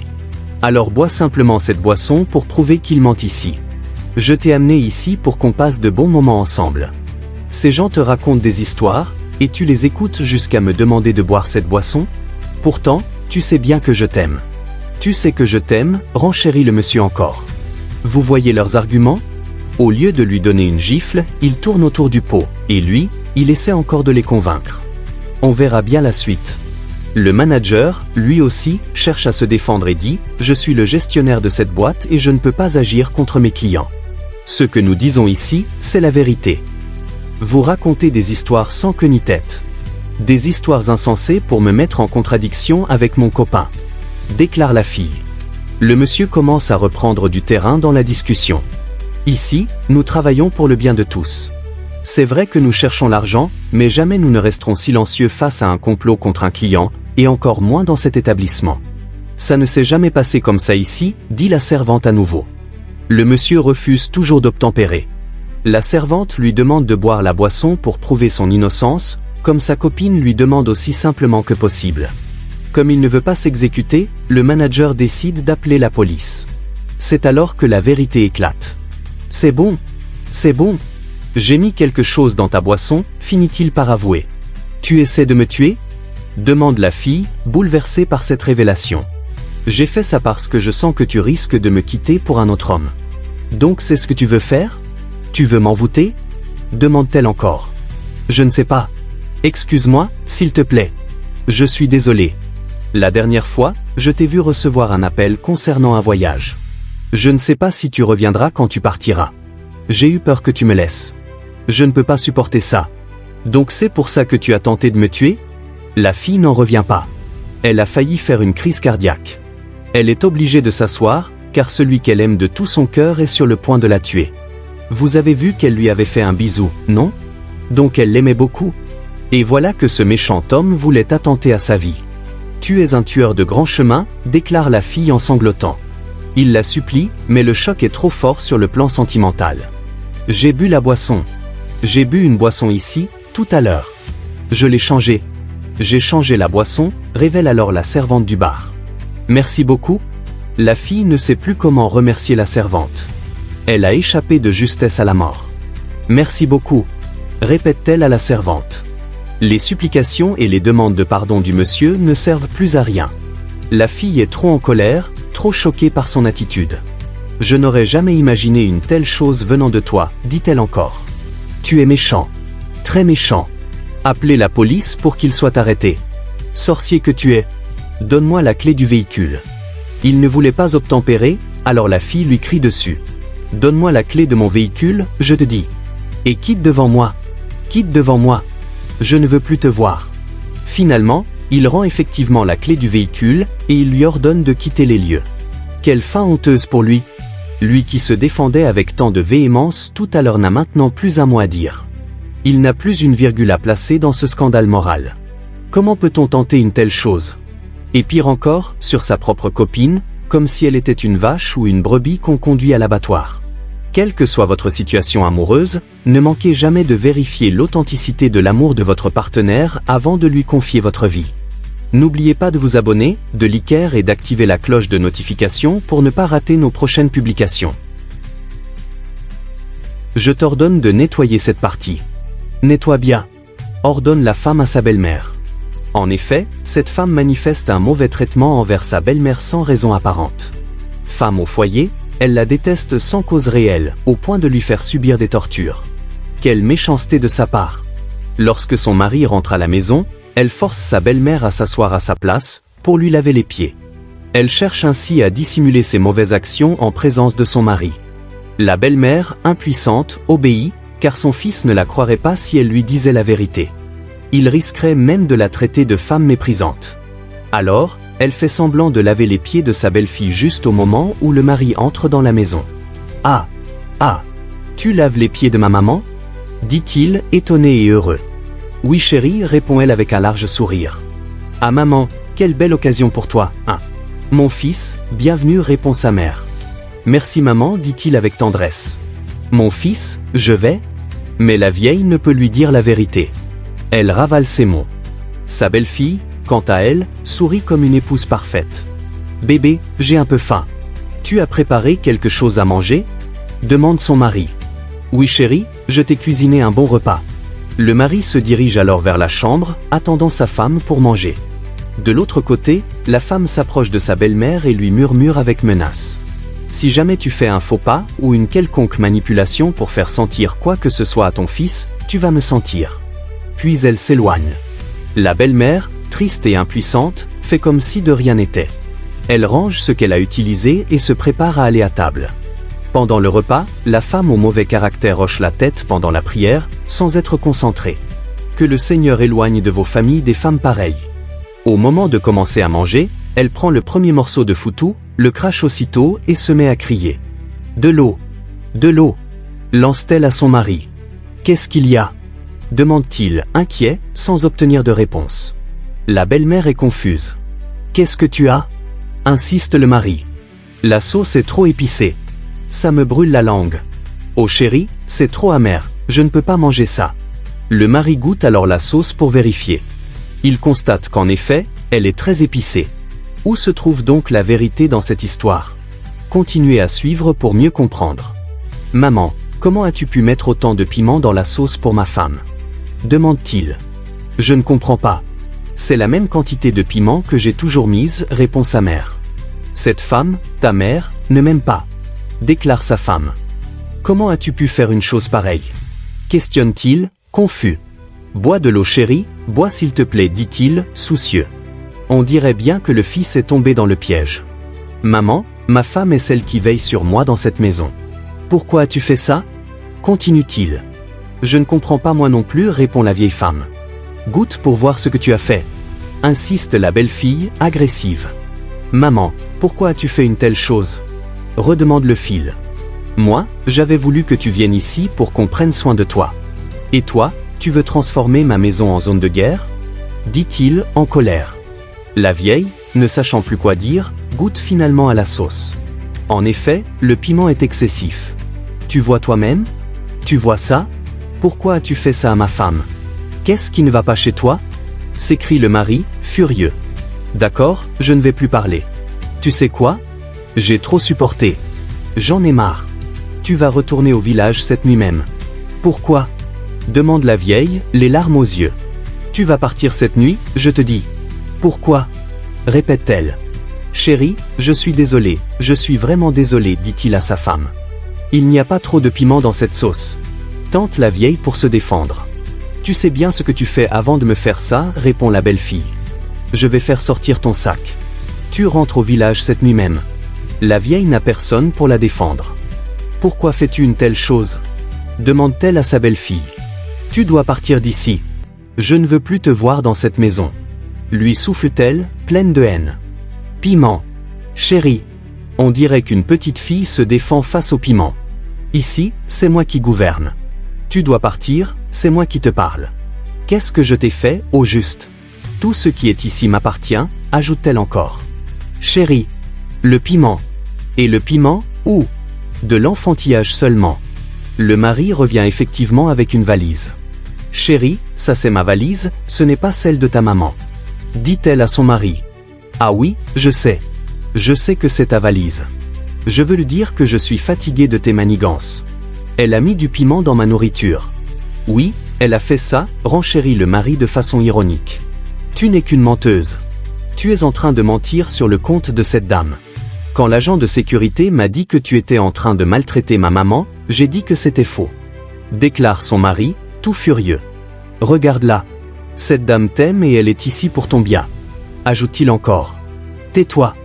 Alors bois simplement cette boisson pour prouver qu'il ment ici. Je t'ai amené ici pour qu'on passe de bons moments ensemble. Ces gens te racontent des histoires, et tu les écoutes jusqu'à me demander de boire cette boisson ? Pourtant, tu sais bien que je t'aime. Tu sais que je t'aime, renchérit le monsieur encore. Vous voyez leurs arguments ? Au lieu de lui donner une gifle, il tourne autour du pot, et lui, il essaie encore de les convaincre. On verra bien la suite. Le manager, lui aussi, cherche à se défendre et dit « Je suis le gestionnaire de cette boîte et je ne peux pas agir contre mes clients. Ce que nous disons ici, c'est la vérité. Vous racontez des histoires sans queue ni tête. Des histoires insensées pour me mettre en contradiction avec mon copain. » déclare la fille. Le monsieur commence à reprendre du terrain dans la discussion. Ici, nous travaillons pour le bien de tous. C'est vrai que nous cherchons l'argent, mais jamais nous ne resterons silencieux face à un complot contre un client, et encore moins dans cet établissement. Ça ne s'est jamais passé comme ça ici, dit la servante à nouveau. Le monsieur refuse toujours d'obtempérer. La servante lui demande de boire la boisson pour prouver son innocence, comme sa copine lui demande aussi simplement que possible. Comme il ne veut pas s'exécuter, le manager décide d'appeler la police. C'est alors que la vérité éclate. C'est bon. J'ai mis quelque chose dans ta boisson, finit-il par avouer. Tu essaies de me tuer ? Demande la fille, bouleversée par cette révélation. J'ai fait ça parce que je sens que tu risques de me quitter pour un autre homme. Donc c'est ce que tu veux faire ? Tu veux m'envoûter ? Demande-t-elle encore. Je ne sais pas. Excuse-moi, s'il te plaît. Je suis désolé. La dernière fois, je t'ai vu recevoir un appel concernant un voyage. Je ne sais pas si tu reviendras quand tu partiras. J'ai eu peur que tu me laisses. Je ne peux pas supporter ça. Donc c'est pour ça que tu as tenté de me tuer ? La fille n'en revient pas. Elle a failli faire une crise cardiaque. Elle est obligée de s'asseoir, car celui qu'elle aime de tout son cœur est sur le point de la tuer. Vous avez vu qu'elle lui avait fait un bisou, non ? Donc elle l'aimait beaucoup. Et voilà que ce méchant homme voulait attenter à sa vie. Tu es un tueur de grand chemin, déclare la fille en sanglotant. Il la supplie, mais le choc est trop fort sur le plan sentimental. J'ai bu la boisson. J'ai bu une boisson ici, tout à l'heure. Je l'ai changée. J'ai changé la boisson, révèle alors la servante du bar. Merci beaucoup. La fille ne sait plus comment remercier la servante. Elle a échappé de justesse à la mort. Merci beaucoup, répète-t-elle à la servante. Les supplications et les demandes de pardon du monsieur ne servent plus à rien. La fille est trop en colère, trop choquée par son attitude. Je n'aurais jamais imaginé une telle chose venant de toi, dit-elle encore. Tu es méchant. Très méchant. Appelez la police pour qu'il soit arrêté. Sorcier que tu es. Donne-moi la clé du véhicule. Il ne voulait pas obtempérer, alors la fille lui crie dessus. Donne-moi la clé de mon véhicule, je te dis. Et quitte devant moi. Quitte devant moi. Je ne veux plus te voir. Finalement, il rend effectivement la clé du véhicule, et il lui ordonne de quitter les lieux. Quelle fin honteuse pour lui. Lui qui se défendait avec tant de véhémence tout à l'heure n'a maintenant plus un mot à dire. Il n'a plus une virgule à placer dans ce scandale moral. Comment peut-on tenter une telle chose ? Et pire encore, sur sa propre copine, comme si elle était une vache ou une brebis qu'on conduit à l'abattoir. Quelle que soit votre situation amoureuse, ne manquez jamais de vérifier l'authenticité de l'amour de votre partenaire avant de lui confier votre vie. N'oubliez pas de vous abonner, de liker et d'activer la cloche de notification pour ne pas rater nos prochaines publications. Je t'ordonne de nettoyer cette partie. Nettoie bien, ordonne la femme à sa belle-mère. En effet, cette femme manifeste un mauvais traitement envers sa belle-mère sans raison apparente. Femme au foyer, elle la déteste sans cause réelle, au point de lui faire subir des tortures. Quelle méchanceté de sa part! Lorsque son mari rentre à la maison, elle force sa belle-mère à s'asseoir à sa place, pour lui laver les pieds. Elle cherche ainsi à dissimuler ses mauvaises actions en présence de son mari. La belle-mère, impuissante, obéit, car son fils ne la croirait pas si elle lui disait la vérité. Il risquerait même de la traiter de femme méprisante. Alors, elle fait semblant de laver les pieds de sa belle-fille juste au moment où le mari entre dans la maison. « Ah! Ah! Tu laves les pieds de ma maman ?» dit-il, étonné et heureux. « Oui chérie, répond-elle avec un large sourire. « Ah maman, quelle belle occasion pour toi, hein !»« Mon fils, bienvenue, répond sa mère. « Merci maman, dit-il avec tendresse. « Mon fils, je vais ?» Mais la vieille ne peut lui dire la vérité. Elle ravale ses mots. Sa belle-fille, quant à elle, sourit comme une épouse parfaite. « Bébé, j'ai un peu faim. Tu as préparé quelque chose à manger ?» demande son mari. « Oui chérie, je t'ai cuisiné un bon repas. » Le mari se dirige alors vers la chambre, attendant sa femme pour manger. De l'autre côté, la femme s'approche de sa belle-mère et lui murmure avec menace. « Si jamais tu fais un faux pas ou une quelconque manipulation pour faire sentir quoi que ce soit à ton fils, tu vas me sentir. » Puis elle s'éloigne. La belle-mère, triste et impuissante, fait comme si de rien n'était. Elle range ce qu'elle a utilisé et se prépare à aller à table. Pendant le repas, la femme au mauvais caractère hoche la tête pendant la prière, sans être concentrée. Que le Seigneur éloigne de vos familles des femmes pareilles. Au moment de commencer à manger, elle prend le premier morceau de foutou, le crache aussitôt et se met à crier. « De l'eau! De l'eau !» lance-t-elle à son mari. « Qu'est-ce qu'il y a ?» demande-t-il, inquiet, sans obtenir de réponse. La belle-mère est confuse. « Qu'est-ce que tu as ?» insiste le mari. « La sauce est trop épicée. Ça me brûle la langue. »« Oh chérie, c'est trop amer, je ne peux pas manger ça. » Le mari goûte alors la sauce pour vérifier. Il constate qu'en effet, elle est très épicée. Où se trouve donc la vérité dans cette histoire? Continuez à suivre pour mieux comprendre. « Maman, comment as-tu pu mettre autant de piment dans la sauce pour ma femme ?» demande-t-il. « Je ne comprends pas. C'est la même quantité de piment que j'ai toujours mise, répond sa mère. « Cette femme, ta mère, ne m'aime pas, déclare sa femme. « Comment as-tu pu faire une chose pareille ?» questionne-t-il, confus. « Bois de l'eau chérie, bois s'il te plaît, dit-il, soucieux. On dirait bien que le fils est tombé dans le piège. Maman, ma femme est celle qui veille sur moi dans cette maison. Pourquoi as-tu fait ça ? Continue-t-il. Je ne comprends pas moi non plus, répond la vieille femme. Goûte pour voir ce que tu as fait. Insiste la belle-fille, agressive. Maman, pourquoi as-tu fait une telle chose ? Redemande le fil. Moi, j'avais voulu que tu viennes ici pour qu'on prenne soin de toi. Et toi, tu veux transformer ma maison en zone de guerre ? Dit-il, en colère. La vieille, ne sachant plus quoi dire, goûte finalement à la sauce. En effet, le piment est excessif. Tu vois toi-même ? Tu vois ça ? Pourquoi as-tu fait ça à ma femme ? Qu'est-ce qui ne va pas chez toi ? S'écrie le mari, furieux. D'accord, je ne vais plus parler. Tu sais quoi ? J'ai trop supporté. J'en ai marre. Tu vas retourner au village cette nuit même. Pourquoi ? Demande la vieille, les larmes aux yeux. Tu vas partir cette nuit, je te dis. Pourquoi ? Répète-t-elle. Chérie, je suis désolé, je suis vraiment désolé, dit-il à sa femme. Il n'y a pas trop de piment dans cette sauce. Tente la vieille pour se défendre. Tu sais bien ce que tu fais avant de me faire ça, répond la belle-fille. Je vais faire sortir ton sac. Tu rentres au village cette nuit même. La vieille n'a personne pour la défendre. Pourquoi fais-tu une telle chose ? Demande-t-elle à sa belle-fille. Tu dois partir d'ici. Je ne veux plus te voir dans cette maison. Lui souffle-t-elle, pleine de haine. Piment. Chérie. On dirait qu'une petite fille se défend face au piment. Ici, c'est moi qui gouverne. Tu dois partir, c'est moi qui te parle. Qu'est-ce que je t'ai fait, au juste ? Tout ce qui est ici m'appartient, ajoute-t-elle encore. Chérie. Le piment. Et le piment, où ? De l'enfantillage seulement. Le mari revient effectivement avec une valise. Chérie, ça c'est ma valise, ce n'est pas celle de ta maman. Dit-elle à son mari. Ah oui, je sais. Je sais que c'est ta valise. Je veux lui dire que je suis fatiguée de tes manigances. Elle a mis du piment dans ma nourriture. Oui, elle a fait ça, renchérit le mari de façon ironique. Tu n'es qu'une menteuse. Tu es en train de mentir sur le compte de cette dame. Quand l'agent de sécurité m'a dit que tu étais en train de maltraiter ma maman, j'ai dit que c'était faux. Déclare son mari, tout furieux. Regarde-la. Cette dame t'aime et elle est ici pour ton bien. Ajoute-t-il encore. Tais-toi.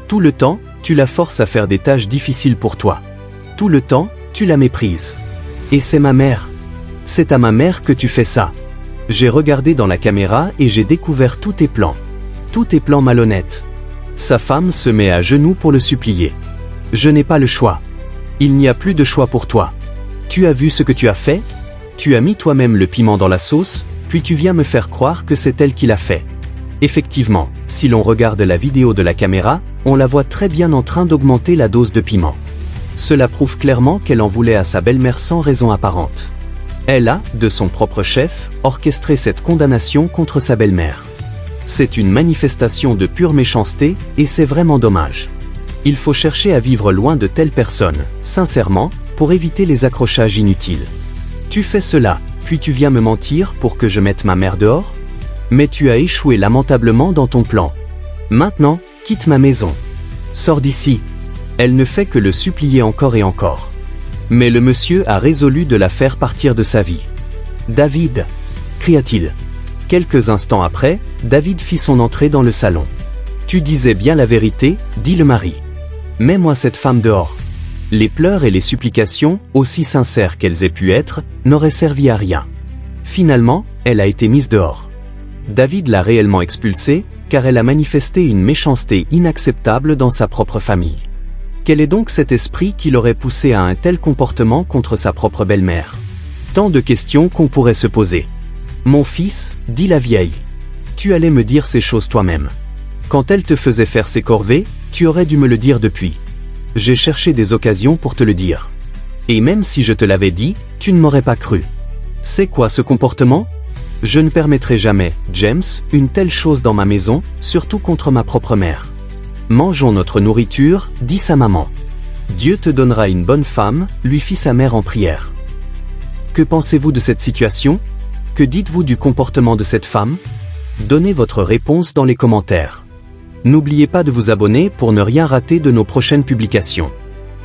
Tout le temps, tu la forces à faire des tâches difficiles pour toi. Tout le temps, tu la méprises. Et c'est ma mère. C'est à ma mère que tu fais ça. J'ai regardé dans la caméra et j'ai découvert tous tes plans. Tous tes plans malhonnêtes. Sa femme se met à genoux pour le supplier. Je n'ai pas le choix. Il n'y a plus de choix pour toi. Tu as vu ce que tu as fait? Tu as mis toi-même le piment dans la sauce, puis tu viens me faire croire que c'est elle qui l'a fait. Effectivement, si l'on regarde la vidéo de la caméra, on la voit très bien en train d'augmenter la dose de piment. Cela prouve clairement qu'elle en voulait à sa belle-mère sans raison apparente. Elle a, de son propre chef, orchestré cette condamnation contre sa belle-mère. C'est une manifestation de pure méchanceté, et c'est vraiment dommage. Il faut chercher à vivre loin de telles personnes, sincèrement, pour éviter les accrochages inutiles. Tu fais cela, puis tu viens me mentir pour que je mette ma mère dehors? Mais tu as échoué lamentablement dans ton plan. Maintenant, quitte ma maison. Sors d'ici. Elle ne fait que le supplier encore et encore. Mais le monsieur a résolu de la faire partir de sa vie. David, cria-t-il. Quelques instants après, David fit son entrée dans le salon. Tu disais bien la vérité, dit le mari. Mets-moi cette femme dehors. Les pleurs et les supplications, aussi sincères qu'elles aient pu être, n'auraient servi à rien. Finalement, elle a été mise dehors. David l'a réellement expulsée, car elle a manifesté une méchanceté inacceptable dans sa propre famille. Quel est donc cet esprit qui l'aurait poussé à un tel comportement contre sa propre belle-mère? Tant de questions qu'on pourrait se poser. Mon fils, dit la vieille, tu allais me dire ces choses toi-même. Quand elle te faisait faire ses corvées, tu aurais dû me le dire depuis. J'ai cherché des occasions pour te le dire. Et même si je te l'avais dit, tu ne m'aurais pas cru. C'est quoi ce comportement? Je ne permettrai jamais, James, une telle chose dans ma maison, surtout contre ma propre mère. Mangeons notre nourriture, dit sa maman. Dieu te donnera une bonne femme, lui fit sa mère en prière. Que pensez-vous de cette situation? Que dites-vous du comportement de cette femme? Donnez votre réponse dans les commentaires. N'oubliez pas de vous abonner pour ne rien rater de nos prochaines publications.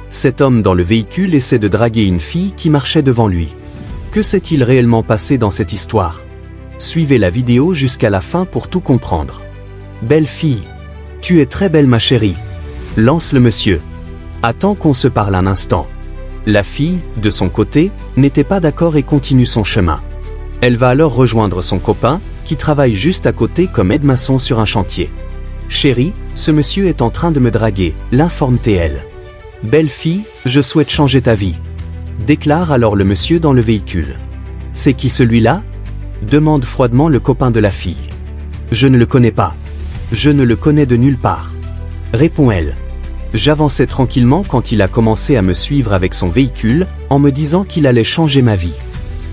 Cet homme dans le véhicule essaie de draguer une fille qui marchait devant lui. Que s'est-il réellement passé dans cette histoire? Suivez la vidéo jusqu'à la fin pour tout comprendre. Belle fille. Tu es très belle ma chérie. Lance le monsieur. Attends qu'on se parle un instant. La fille, de son côté, n'était pas d'accord et continue son chemin. Elle va alors rejoindre son copain, qui travaille juste à côté comme aide-maçon sur un chantier. Chérie, ce monsieur est en train de me draguer, l'informe-t-elle. Belle fille, je souhaite changer ta vie. Déclare alors le monsieur dans le véhicule. C'est qui celui-là? Demande froidement le copain de la fille. Je ne le connais pas. Je ne le connais de nulle part. Répond-elle. J'avançais tranquillement quand il a commencé à me suivre avec son véhicule, en me disant qu'il allait changer ma vie.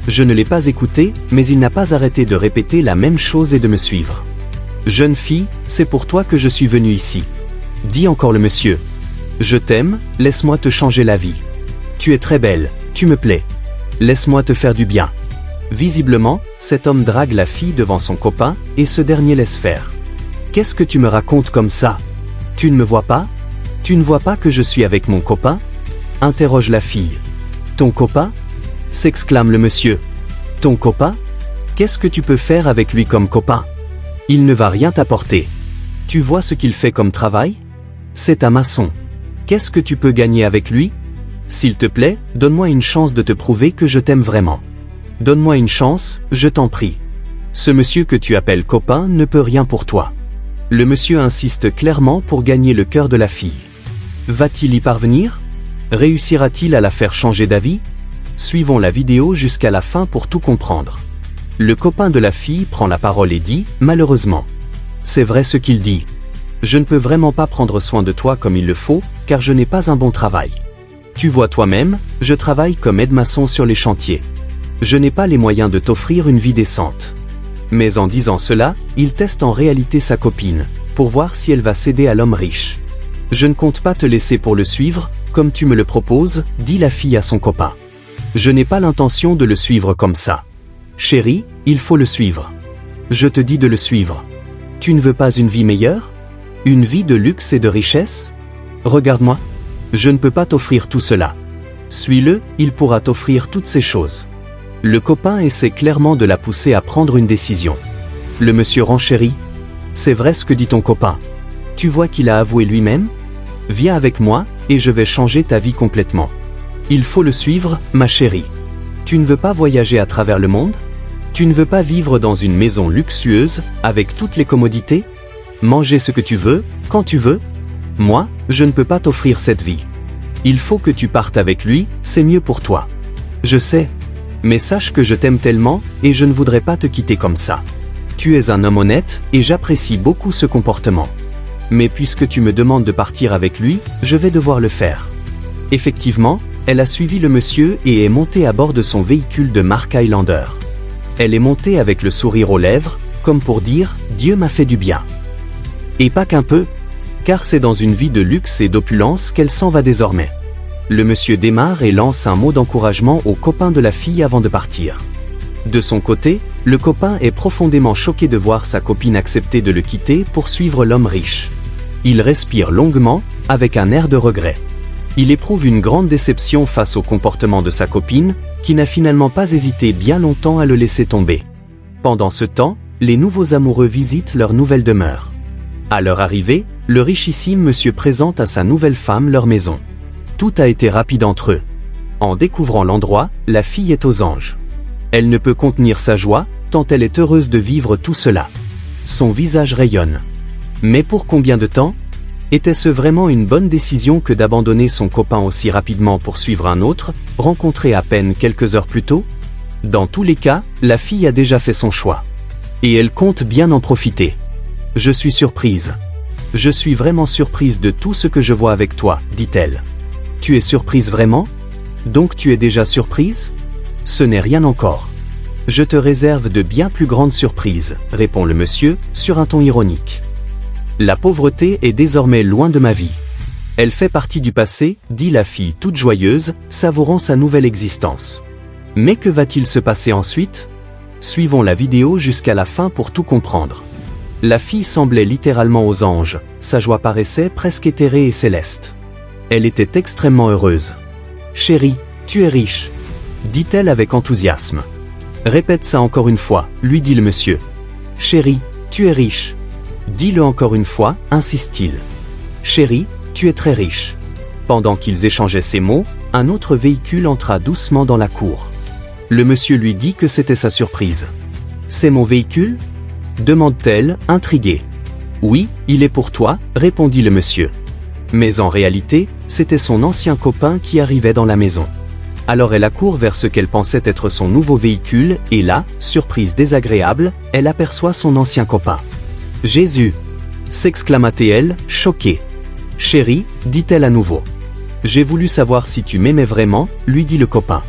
Je ne l'ai pas écouté, mais il n'a pas arrêté de répéter la même chose et de me suivre. Jeune fille, c'est pour toi que je suis venu ici. Dit encore le monsieur. Je t'aime, laisse-moi te changer la vie. Tu es très belle, tu me plais. Laisse-moi te faire du bien. Visiblement, cet homme drague la fille devant son copain, et ce dernier laisse faire. Qu'est-ce que tu me racontes comme ça? Tu ne me vois pas? Tu ne vois pas que je suis avec mon copain? Interroge la fille. Ton copain? S'exclame le monsieur. Ton copain? Qu'est-ce que tu peux faire avec lui comme copain? Il ne va rien t'apporter. Tu vois ce qu'il fait comme travail? C'est un maçon. Qu'est-ce que tu peux gagner avec lui? S'il te plaît, donne-moi une chance de te prouver que je t'aime vraiment. Donne-moi une chance, je t'en prie. Ce monsieur que tu appelles copain ne peut rien pour toi. Le monsieur insiste clairement pour gagner le cœur de la fille. Va-t-il y parvenir? Réussira-t-il à la faire changer d'avis? Suivons la vidéo jusqu'à la fin pour tout comprendre. Le copain de la fille prend la parole et dit, malheureusement. C'est vrai ce qu'il dit. Je ne peux vraiment pas prendre soin de toi comme il le faut, car je n'ai pas un bon travail. Tu vois toi-même, je travaille comme aide-maçon sur les chantiers. Je n'ai pas les moyens de t'offrir une vie décente. Mais en disant cela, il teste en réalité sa copine, pour voir si elle va céder à l'homme riche. Je ne compte pas te laisser pour le suivre, comme tu me le proposes, dit la fille à son copain. Je n'ai pas l'intention de le suivre comme ça. Chérie, il faut le suivre. Je te dis de le suivre. Tu ne veux pas une vie meilleure? Une vie de luxe et de richesse? Regarde-moi. Je ne peux pas t'offrir tout cela. Suis-le, il pourra t'offrir toutes ces choses. Le copain essaie clairement de la pousser à prendre une décision. Le monsieur renchérit. C'est vrai ce que dit ton copain. Tu vois qu'il a avoué lui-même? Viens avec moi, et je vais changer ta vie complètement. Il faut le suivre, ma chérie. Tu ne veux pas voyager à travers le monde? Tu ne veux pas vivre dans une maison luxueuse, avec toutes les commodités? Manger ce que tu veux, quand tu veux? Moi, je ne peux pas t'offrir cette vie. Il faut que tu partes avec lui, c'est mieux pour toi. Je sais. Mais sache que je t'aime tellement, et je ne voudrais pas te quitter comme ça. Tu es un homme honnête, et j'apprécie beaucoup ce comportement. Mais puisque tu me demandes de partir avec lui, je vais devoir le faire. Effectivement, elle a suivi le monsieur et est montée à bord de son véhicule de marque Highlander. Elle est montée avec le sourire aux lèvres, comme pour dire « Dieu m'a fait du bien ». Et pas qu'un peu, car c'est dans une vie de luxe et d'opulence qu'elle s'en va désormais. Le monsieur démarre et lance un mot d'encouragement au copain de la fille avant de partir. De son côté, le copain est profondément choqué de voir sa copine accepter de le quitter pour suivre l'homme riche. Il respire longuement, avec un air de regret. Il éprouve une grande déception face au comportement de sa copine, qui n'a finalement pas hésité bien longtemps à le laisser tomber. Pendant ce temps, les nouveaux amoureux visitent leur nouvelle demeure. À leur arrivée, le richissime monsieur présente à sa nouvelle femme leur maison. Tout a été rapide entre eux. En découvrant l'endroit, la fille est aux anges. Elle ne peut contenir sa joie, tant elle est heureuse de vivre tout cela. Son visage rayonne. Mais pour combien de temps? Était-ce vraiment une bonne décision que d'abandonner son copain aussi rapidement pour suivre un autre, rencontré à peine quelques heures plus tôt? Dans tous les cas, la fille a déjà fait son choix. Et elle compte bien en profiter. Je suis surprise. Je suis vraiment surprise de tout ce que je vois avec toi, dit-elle. Tu es surprise vraiment? Donc tu es déjà surprise? Ce n'est rien encore. Je te réserve de bien plus grandes surprises, répond le monsieur, sur un ton ironique. La pauvreté est désormais loin de ma vie. Elle fait partie du passé, dit la fille toute joyeuse, savourant sa nouvelle existence. Mais que va-t-il se passer ensuite? Suivons la vidéo jusqu'à la fin pour tout comprendre. La fille semblait littéralement aux anges, sa joie paraissait presque éthérée et céleste. Elle était extrêmement heureuse. « Chérie, tu es riche », dit-elle avec enthousiasme. « Répète ça encore une fois, lui dit le monsieur. « Chérie, tu es riche. » Dis-le encore une fois, insiste-t-il. « Chérie, tu es très riche. » Pendant qu'ils échangeaient ces mots, un autre véhicule entra doucement dans la cour. Le monsieur lui dit que c'était sa surprise. « C'est mon véhicule ?» demande-t-elle, intriguée. « Oui, il est pour toi, répondit le monsieur. Mais en réalité, c'était son ancien copain qui arrivait dans la maison. Alors elle accourt vers ce qu'elle pensait être son nouveau véhicule, et là, surprise désagréable, elle aperçoit son ancien copain. « Jésus !» s'exclama-t-elle, choquée. « Chérie, dit-elle à nouveau. J'ai voulu savoir si tu m'aimais vraiment, lui dit le copain.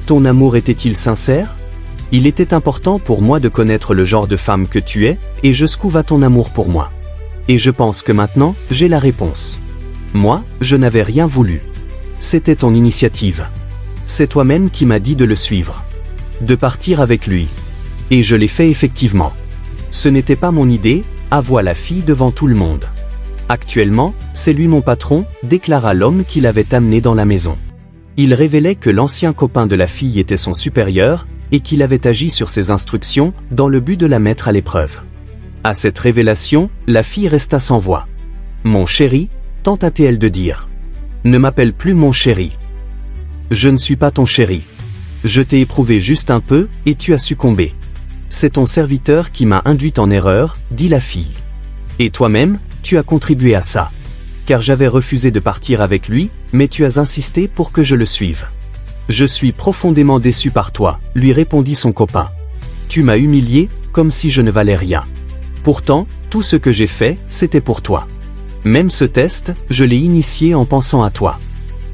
Ton amour était-il sincère? Il était important pour moi de connaître le genre de femme que tu es, et je couve à ton amour pour moi. Et je pense que maintenant, j'ai la réponse. Moi, je n'avais rien voulu. C'était ton initiative. C'est toi-même qui m'as dit de le suivre. De partir avec lui. Et je l'ai fait effectivement. Ce n'était pas mon idée, avoua la fille devant tout le monde. Actuellement, c'est lui mon patron, déclara l'homme qui l'avait amené dans la maison. Il révélait que l'ancien copain de la fille était son supérieur, et qu'il avait agi sur ses instructions, dans le but de la mettre à l'épreuve. À cette révélation, la fille resta sans voix. « Mon chéri », tenta-t-elle de dire. « Ne m'appelle plus mon chéri. Je ne suis pas ton chéri. Je t'ai éprouvé juste un peu, et tu as succombé. C'est ton serviteur qui m'a induite en erreur, dit la fille. Et toi-même, tu as contribué à ça. Car j'avais refusé de partir avec lui, mais tu as insisté pour que je le suive. Je suis profondément déçu par toi, lui répondit son copain. Tu m'as humilié, comme si je ne valais rien. Pourtant, tout ce que j'ai fait, c'était pour toi. Même ce test, je l'ai initié en pensant à toi.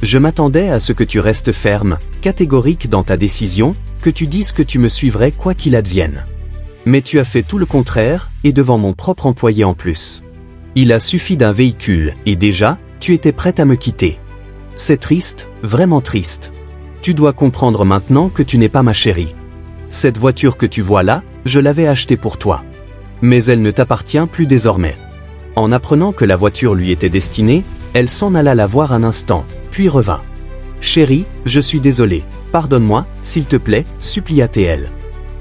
Je m'attendais à ce que tu restes ferme, catégorique dans ta décision, que tu dises que tu me suivrais quoi qu'il advienne. Mais tu as fait tout le contraire, et devant mon propre employé en plus. Il a suffi d'un véhicule, et déjà, tu étais prête à me quitter. C'est triste, vraiment triste. Tu dois comprendre maintenant que tu n'es pas ma chérie. Cette voiture que tu vois là, je l'avais achetée pour toi. Mais elle ne t'appartient plus désormais. » En apprenant que la voiture lui était destinée, elle s'en alla la voir un instant, puis revint. « Chérie, je suis désolé. Pardonne-moi, s'il te plaît, supplia-t-elle.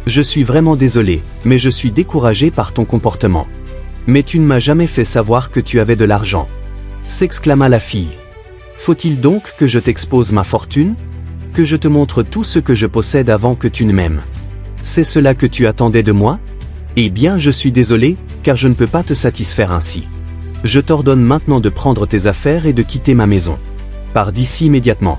Je suis vraiment désolé, mais je suis découragé par ton comportement. Mais tu ne m'as jamais fait savoir que tu avais de l'argent. » s'exclama la fille. « Faut-il donc que je t'expose ma fortune? Que je te montre tout ce que je possède avant que tu ne m'aimes? C'est cela que tu attendais de moi? Eh bien, je suis désolé, car je ne peux pas te satisfaire ainsi. Je t'ordonne maintenant de prendre tes affaires et de quitter ma maison. Pars d'ici immédiatement. »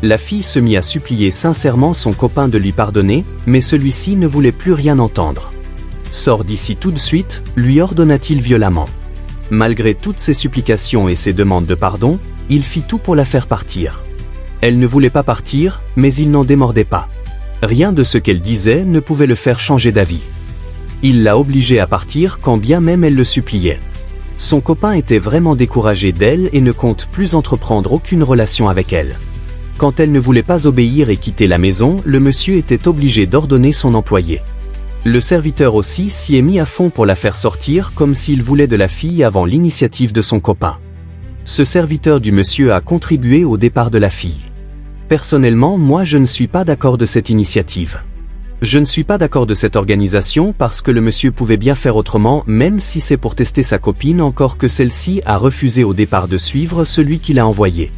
La fille se mit à supplier sincèrement son copain de lui pardonner, mais celui-ci ne voulait plus rien entendre. « Sors d'ici tout de suite », lui ordonna-t-il violemment. Malgré toutes ses supplications et ses demandes de pardon, il fit tout pour la faire partir. Elle ne voulait pas partir, mais il n'en démordait pas. Rien de ce qu'elle disait ne pouvait le faire changer d'avis. Il l'a obligée à partir quand bien même elle le suppliait. Son copain était vraiment découragé d'elle et ne compte plus entreprendre aucune relation avec elle. Quand elle ne voulait pas obéir et quitter la maison, le monsieur était obligé d'ordonner son employé. Le serviteur aussi s'y est mis à fond pour la faire sortir comme s'il voulait de la fille avant l'initiative de son copain. Ce serviteur du monsieur a contribué au départ de la fille. Personnellement, moi je ne suis pas d'accord de cette initiative. Je ne suis pas d'accord de cette organisation parce que le monsieur pouvait bien faire autrement, même si c'est pour tester sa copine, encore que celle-ci a refusé au départ de suivre celui qui l'a envoyé.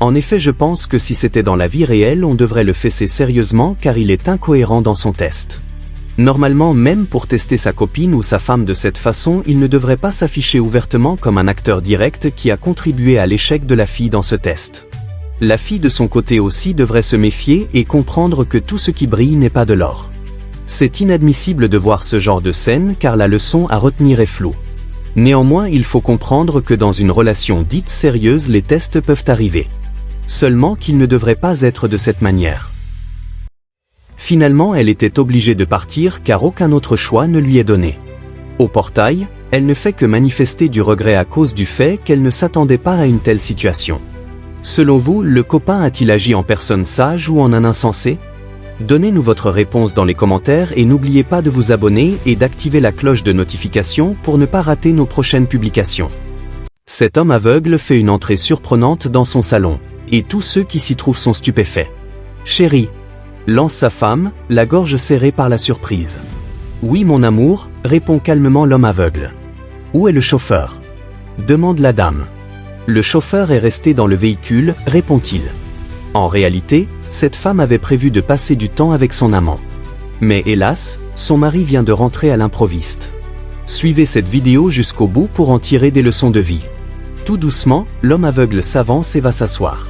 En effet, je pense que si c'était dans la vie réelle, on devrait le fesser sérieusement car il est incohérent dans son test. Normalement, même pour tester sa copine ou sa femme de cette façon, il ne devrait pas s'afficher ouvertement comme un acteur direct qui a contribué à l'échec de la fille dans ce test. La fille de son côté aussi devrait se méfier et comprendre que tout ce qui brille n'est pas de l'or. C'est inadmissible de voir ce genre de scène car la leçon à retenir est floue. Néanmoins, il faut comprendre que dans une relation dite sérieuse, les tests peuvent arriver. Seulement qu'ils ne devraient pas être de cette manière. Finalement, elle était obligée de partir car aucun autre choix ne lui est donné. Au portail, elle ne fait que manifester du regret à cause du fait qu'elle ne s'attendait pas à une telle situation. Selon vous, le copain a-t-il agi en personne sage ou en un insensé? Donnez-nous votre réponse dans les commentaires et n'oubliez pas de vous abonner et d'activer la cloche de notification pour ne pas rater nos prochaines publications. Cet homme aveugle fait une entrée surprenante dans son salon, et tous ceux qui s'y trouvent sont stupéfaits. « Chérie !» lance sa femme, la gorge serrée par la surprise. « Oui mon amour !» répond calmement l'homme aveugle. « Où est le chauffeur ?» demande la dame. « Le chauffeur est resté dans le véhicule » répond-il. En réalité, cette femme avait prévu de passer du temps avec son amant. Mais hélas, son mari vient de rentrer à l'improviste. Suivez cette vidéo jusqu'au bout pour en tirer des leçons de vie. Tout doucement, l'homme aveugle s'avance et va s'asseoir.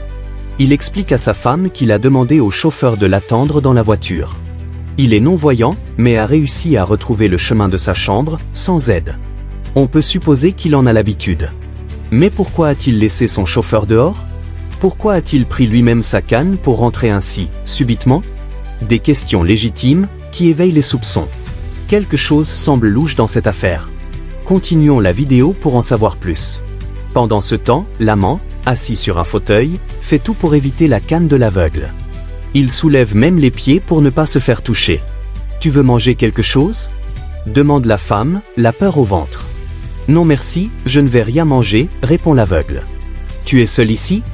Il explique à sa femme qu'il a demandé au chauffeur de l'attendre dans la voiture. Il est non-voyant, mais a réussi à retrouver le chemin de sa chambre, sans aide. On peut supposer qu'il en a l'habitude. Mais pourquoi a-t-il laissé son chauffeur dehors? Pourquoi a-t-il pris lui-même sa canne pour rentrer ainsi, subitement? Des questions légitimes, qui éveillent les soupçons. Quelque chose semble louche dans cette affaire. Continuons la vidéo pour en savoir plus. Pendant ce temps, l'amant, assis sur un fauteuil, fait tout pour éviter la canne de l'aveugle. Il soulève même les pieds pour ne pas se faire toucher. « Tu veux manger quelque chose ?» demande la femme, la peur au ventre. « Non merci, je ne vais rien manger » répond l'aveugle. « Tu es seul ici ?»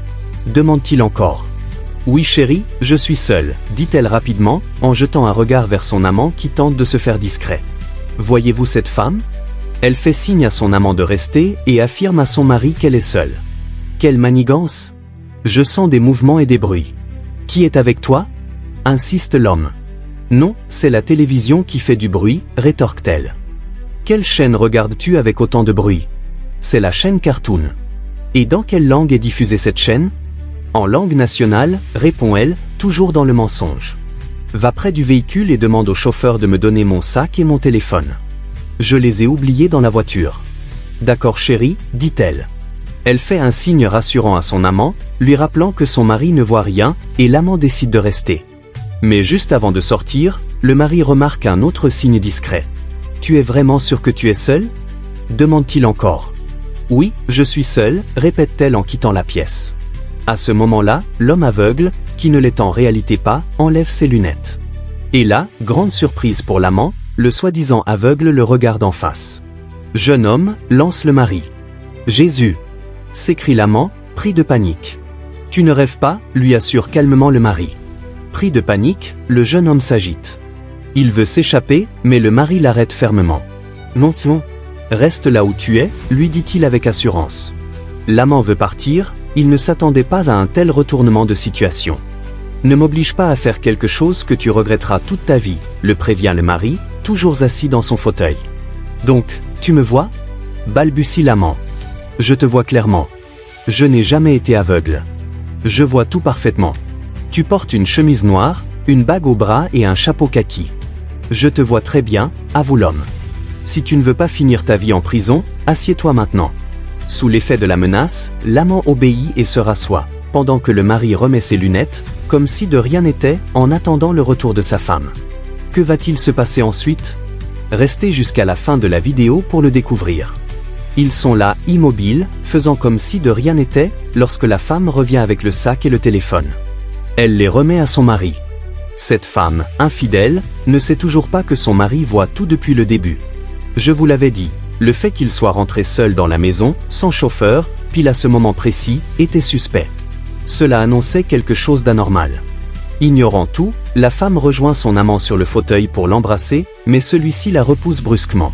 demande-t-il encore. « Oui chérie, je suis seule » dit-elle rapidement, en jetant un regard vers son amant qui tente de se faire discret. « Voyez-vous cette femme ?» Elle fait signe à son amant de rester et affirme à son mari qu'elle est seule. Quelle manigance! Je sens des mouvements et des bruits. Qui est avec toi? Insiste l'homme. Non, c'est la télévision qui fait du bruit, rétorque-t-elle. Quelle chaîne regardes-tu avec autant de bruit? C'est la chaîne Cartoon. Et dans quelle langue est diffusée cette chaîne? En langue nationale, répond-elle, toujours dans le mensonge. Va près du véhicule et demande au chauffeur de me donner mon sac et mon téléphone. Je les ai oubliés dans la voiture. D'accord chérie, dit-elle. Elle fait un signe rassurant à son amant, lui rappelant que son mari ne voit rien, et l'amant décide de rester. Mais juste avant de sortir, le mari remarque un autre signe discret. « Tu es vraiment sûr que tu es seul ?» demande-t-il encore. « Oui, je suis seul » répète-t-elle en quittant la pièce. À ce moment-là, l'homme aveugle, qui ne l'est en réalité pas, enlève ses lunettes. Et là, grande surprise pour l'amant, le soi-disant aveugle le regarde en face. « Jeune homme, lance le mari. »« Jésus !» s'écrie l'amant, pris de panique. « Tu ne rêves pas » lui assure calmement le mari. Pris de panique, le jeune homme s'agite. Il veut s'échapper, mais le mari l'arrête fermement. « Non, non, reste là où tu es » lui dit-il avec assurance. L'amant veut partir, il ne s'attendait pas à un tel retournement de situation. « Ne m'oblige pas à faire quelque chose que tu regretteras toute ta vie » le prévient le mari, toujours assis dans son fauteuil. « Donc, tu me vois » balbutie l'amant. « Je te vois clairement. Je n'ai jamais été aveugle. Je vois tout parfaitement. Tu portes une chemise noire, une bague au bras et un chapeau kaki. Je te vois très bien, avoue l'homme. Si tu ne veux pas finir ta vie en prison, assieds-toi maintenant. » Sous l'effet de la menace, l'amant obéit et se rassoit, pendant que le mari remet ses lunettes, comme si de rien n'était, en attendant le retour de sa femme. Que va-t-il se passer ensuite? Restez jusqu'à la fin de la vidéo pour le découvrir. Ils sont là, immobiles, faisant comme si de rien n'était, lorsque la femme revient avec le sac et le téléphone. Elle les remet à son mari. Cette femme, infidèle, ne sait toujours pas que son mari voit tout depuis le début. Je vous l'avais dit, le fait qu'il soit rentré seul dans la maison, sans chauffeur, pile à ce moment précis, était suspect. Cela annonçait quelque chose d'anormal. Ignorant tout, la femme rejoint son amant sur le fauteuil pour l'embrasser, mais celui-ci la repousse brusquement.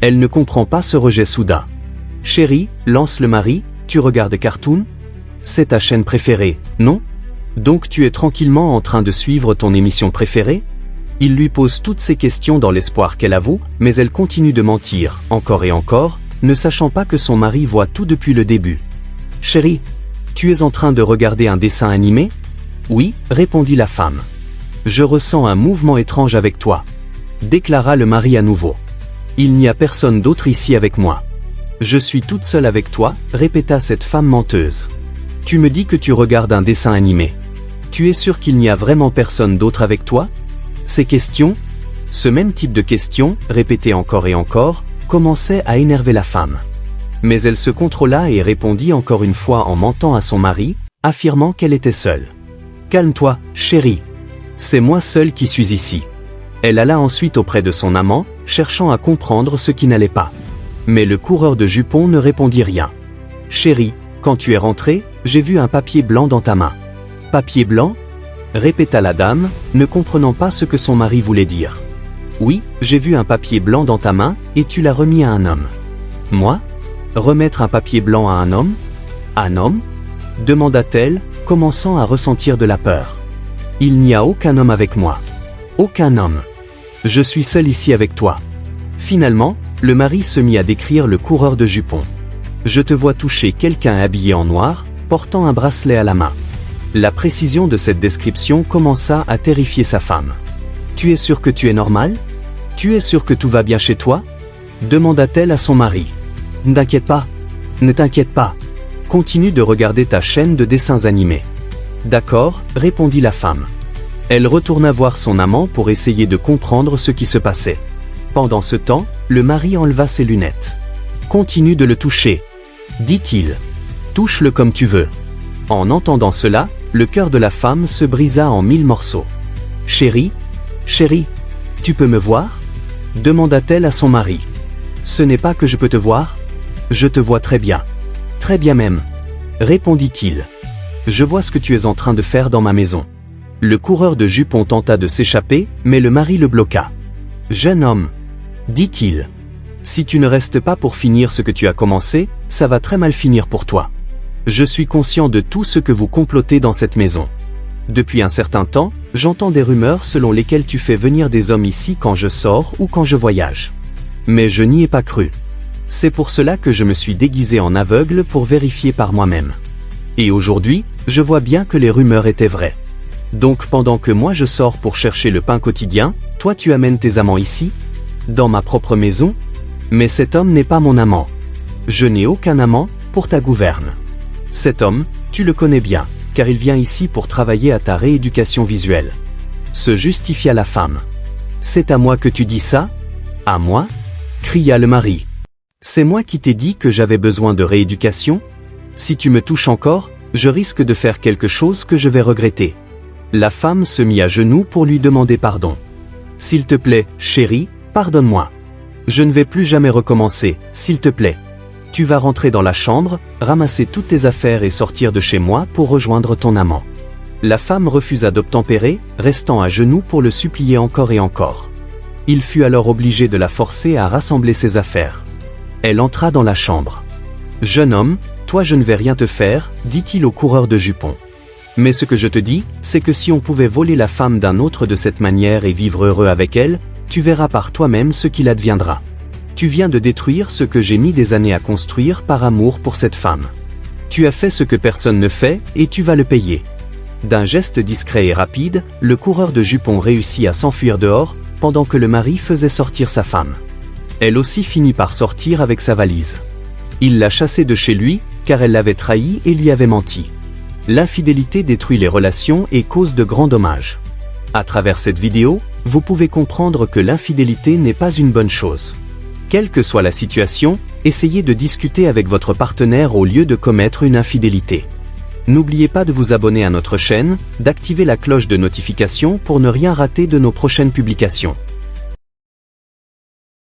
Elle ne comprend pas ce rejet soudain. « Chérie, lance le mari, tu regardes Cartoon? C'est ta chaîne préférée, non? Donc tu es tranquillement en train de suivre ton émission préférée ?» Il lui pose toutes ces questions dans l'espoir qu'elle avoue, mais elle continue de mentir, encore et encore, ne sachant pas que son mari voit tout depuis le début. « Chérie, tu es en train de regarder un dessin animé? » « Oui, répondit la femme. « Je ressens un mouvement étrange avec toi. » déclara le mari à nouveau. « Il n'y a personne d'autre ici avec moi. Je suis toute seule avec toi, répéta cette femme menteuse. « Tu me dis que tu regardes un dessin animé. Tu es sûr qu'il n'y a vraiment personne d'autre avec toi ?» Ces questions, ce même type de questions, répétées encore et encore, commençaient à énerver la femme. Mais elle se contrôla et répondit encore une fois en mentant à son mari, affirmant qu'elle était seule. « Calme-toi, chérie. C'est moi seule qui suis ici. » Elle alla ensuite auprès de son amant, cherchant à comprendre ce qui n'allait pas. Mais le coureur de jupons ne répondit rien. « Chérie, quand tu es rentrée, j'ai vu un papier blanc dans ta main. »« Papier blanc ?» répéta la dame, ne comprenant pas ce que son mari voulait dire. « Oui, j'ai vu un papier blanc dans ta main, et tu l'as remis à un homme. »« Moi? Remettre un papier blanc à un homme? Un homme ?» demanda-t-elle, commençant à ressentir de la peur. « Il n'y a aucun homme avec moi. Aucun homme. Je suis seule ici avec toi. » Finalement, le mari se mit à décrire le coureur de jupons. « Je te vois toucher quelqu'un habillé en noir, portant un bracelet à la main. » La précision de cette description commença à terrifier sa femme. « Tu es sûr que tu es normal? Tu es sûr que tout va bien chez toi? » demanda-t-elle à son mari. « Ne t'inquiète pas. Ne t'inquiète pas. Continue de regarder ta chaîne de dessins animés. »« D'accord, » répondit la femme. Elle retourna voir son amant pour essayer de comprendre ce qui se passait. Pendant ce temps, le mari enleva ses lunettes. « Continue de le toucher, » dit-il. « Touche-le comme tu veux. » En entendant cela, le cœur de la femme se brisa en 1000 morceaux. « Chérie, chérie, tu peux me voir ?» demanda-t-elle à son mari. « Ce n'est pas que je peux te voir. Je te vois très bien. Très bien même, » répondit-il. « Je vois ce que tu es en train de faire dans ma maison. » Le coureur de jupons tenta de s'échapper, mais le mari le bloqua. « Jeune homme, » dit-il, « si tu ne restes pas pour finir ce que tu as commencé, ça va très mal finir pour toi. Je suis conscient de tout ce que vous complotez dans cette maison. Depuis un certain temps, j'entends des rumeurs selon lesquelles tu fais venir des hommes ici quand je sors ou quand je voyage. Mais je n'y ai pas cru. C'est pour cela que je me suis déguisé en aveugle pour vérifier par moi-même. Et aujourd'hui, je vois bien que les rumeurs étaient vraies. Donc pendant que moi je sors pour chercher le pain quotidien, toi tu amènes tes amants ici? Dans ma propre maison? Mais cet homme n'est pas mon amant. Je n'ai aucun amant, pour ta gouverne. Cet homme, tu le connais bien, car il vient ici pour travailler à ta rééducation visuelle. » Se justifia la femme. « C'est à moi que tu dis ça? À moi? » cria le mari. « C'est moi qui t'ai dit que j'avais besoin de rééducation? Si tu me touches encore, Je risque de faire quelque chose que je vais regretter. La femme se mit à genoux pour lui demander pardon. S'il te plaît, chérie, pardonne-moi. Je ne vais plus jamais recommencer, s'il te plaît. Tu vas rentrer dans la chambre, ramasser toutes tes affaires et sortir de chez moi pour rejoindre ton amant. La femme refusa d'obtempérer, restant à genoux pour le supplier encore et encore. Il fut alors obligé de la forcer à rassembler ses affaires. Elle entra dans la chambre. « Jeune homme, toi je ne vais rien te faire, dit-il au coureur de jupons. Mais ce que je te dis, c'est que si on pouvait voler la femme d'un autre de cette manière et vivre heureux avec elle, tu verras par toi-même ce qu'il adviendra. Tu viens de détruire ce que j'ai mis des années à construire par amour pour cette femme. Tu as fait ce que personne ne fait, et tu vas le payer. » D'un geste discret et rapide, le coureur de jupons réussit à s'enfuir dehors, pendant que le mari faisait sortir sa femme. Elle aussi finit par sortir avec sa valise. Il l'a chassée de chez lui, car elle l'avait trahi et lui avait menti. L'infidélité détruit les relations et cause de grands dommages. À travers cette vidéo, vous pouvez comprendre que l'infidélité n'est pas une bonne chose. Quelle que soit la situation, essayez de discuter avec votre partenaire au lieu de commettre une infidélité. N'oubliez pas de vous abonner à notre chaîne, d'activer la cloche de notification pour ne rien rater de nos prochaines publications.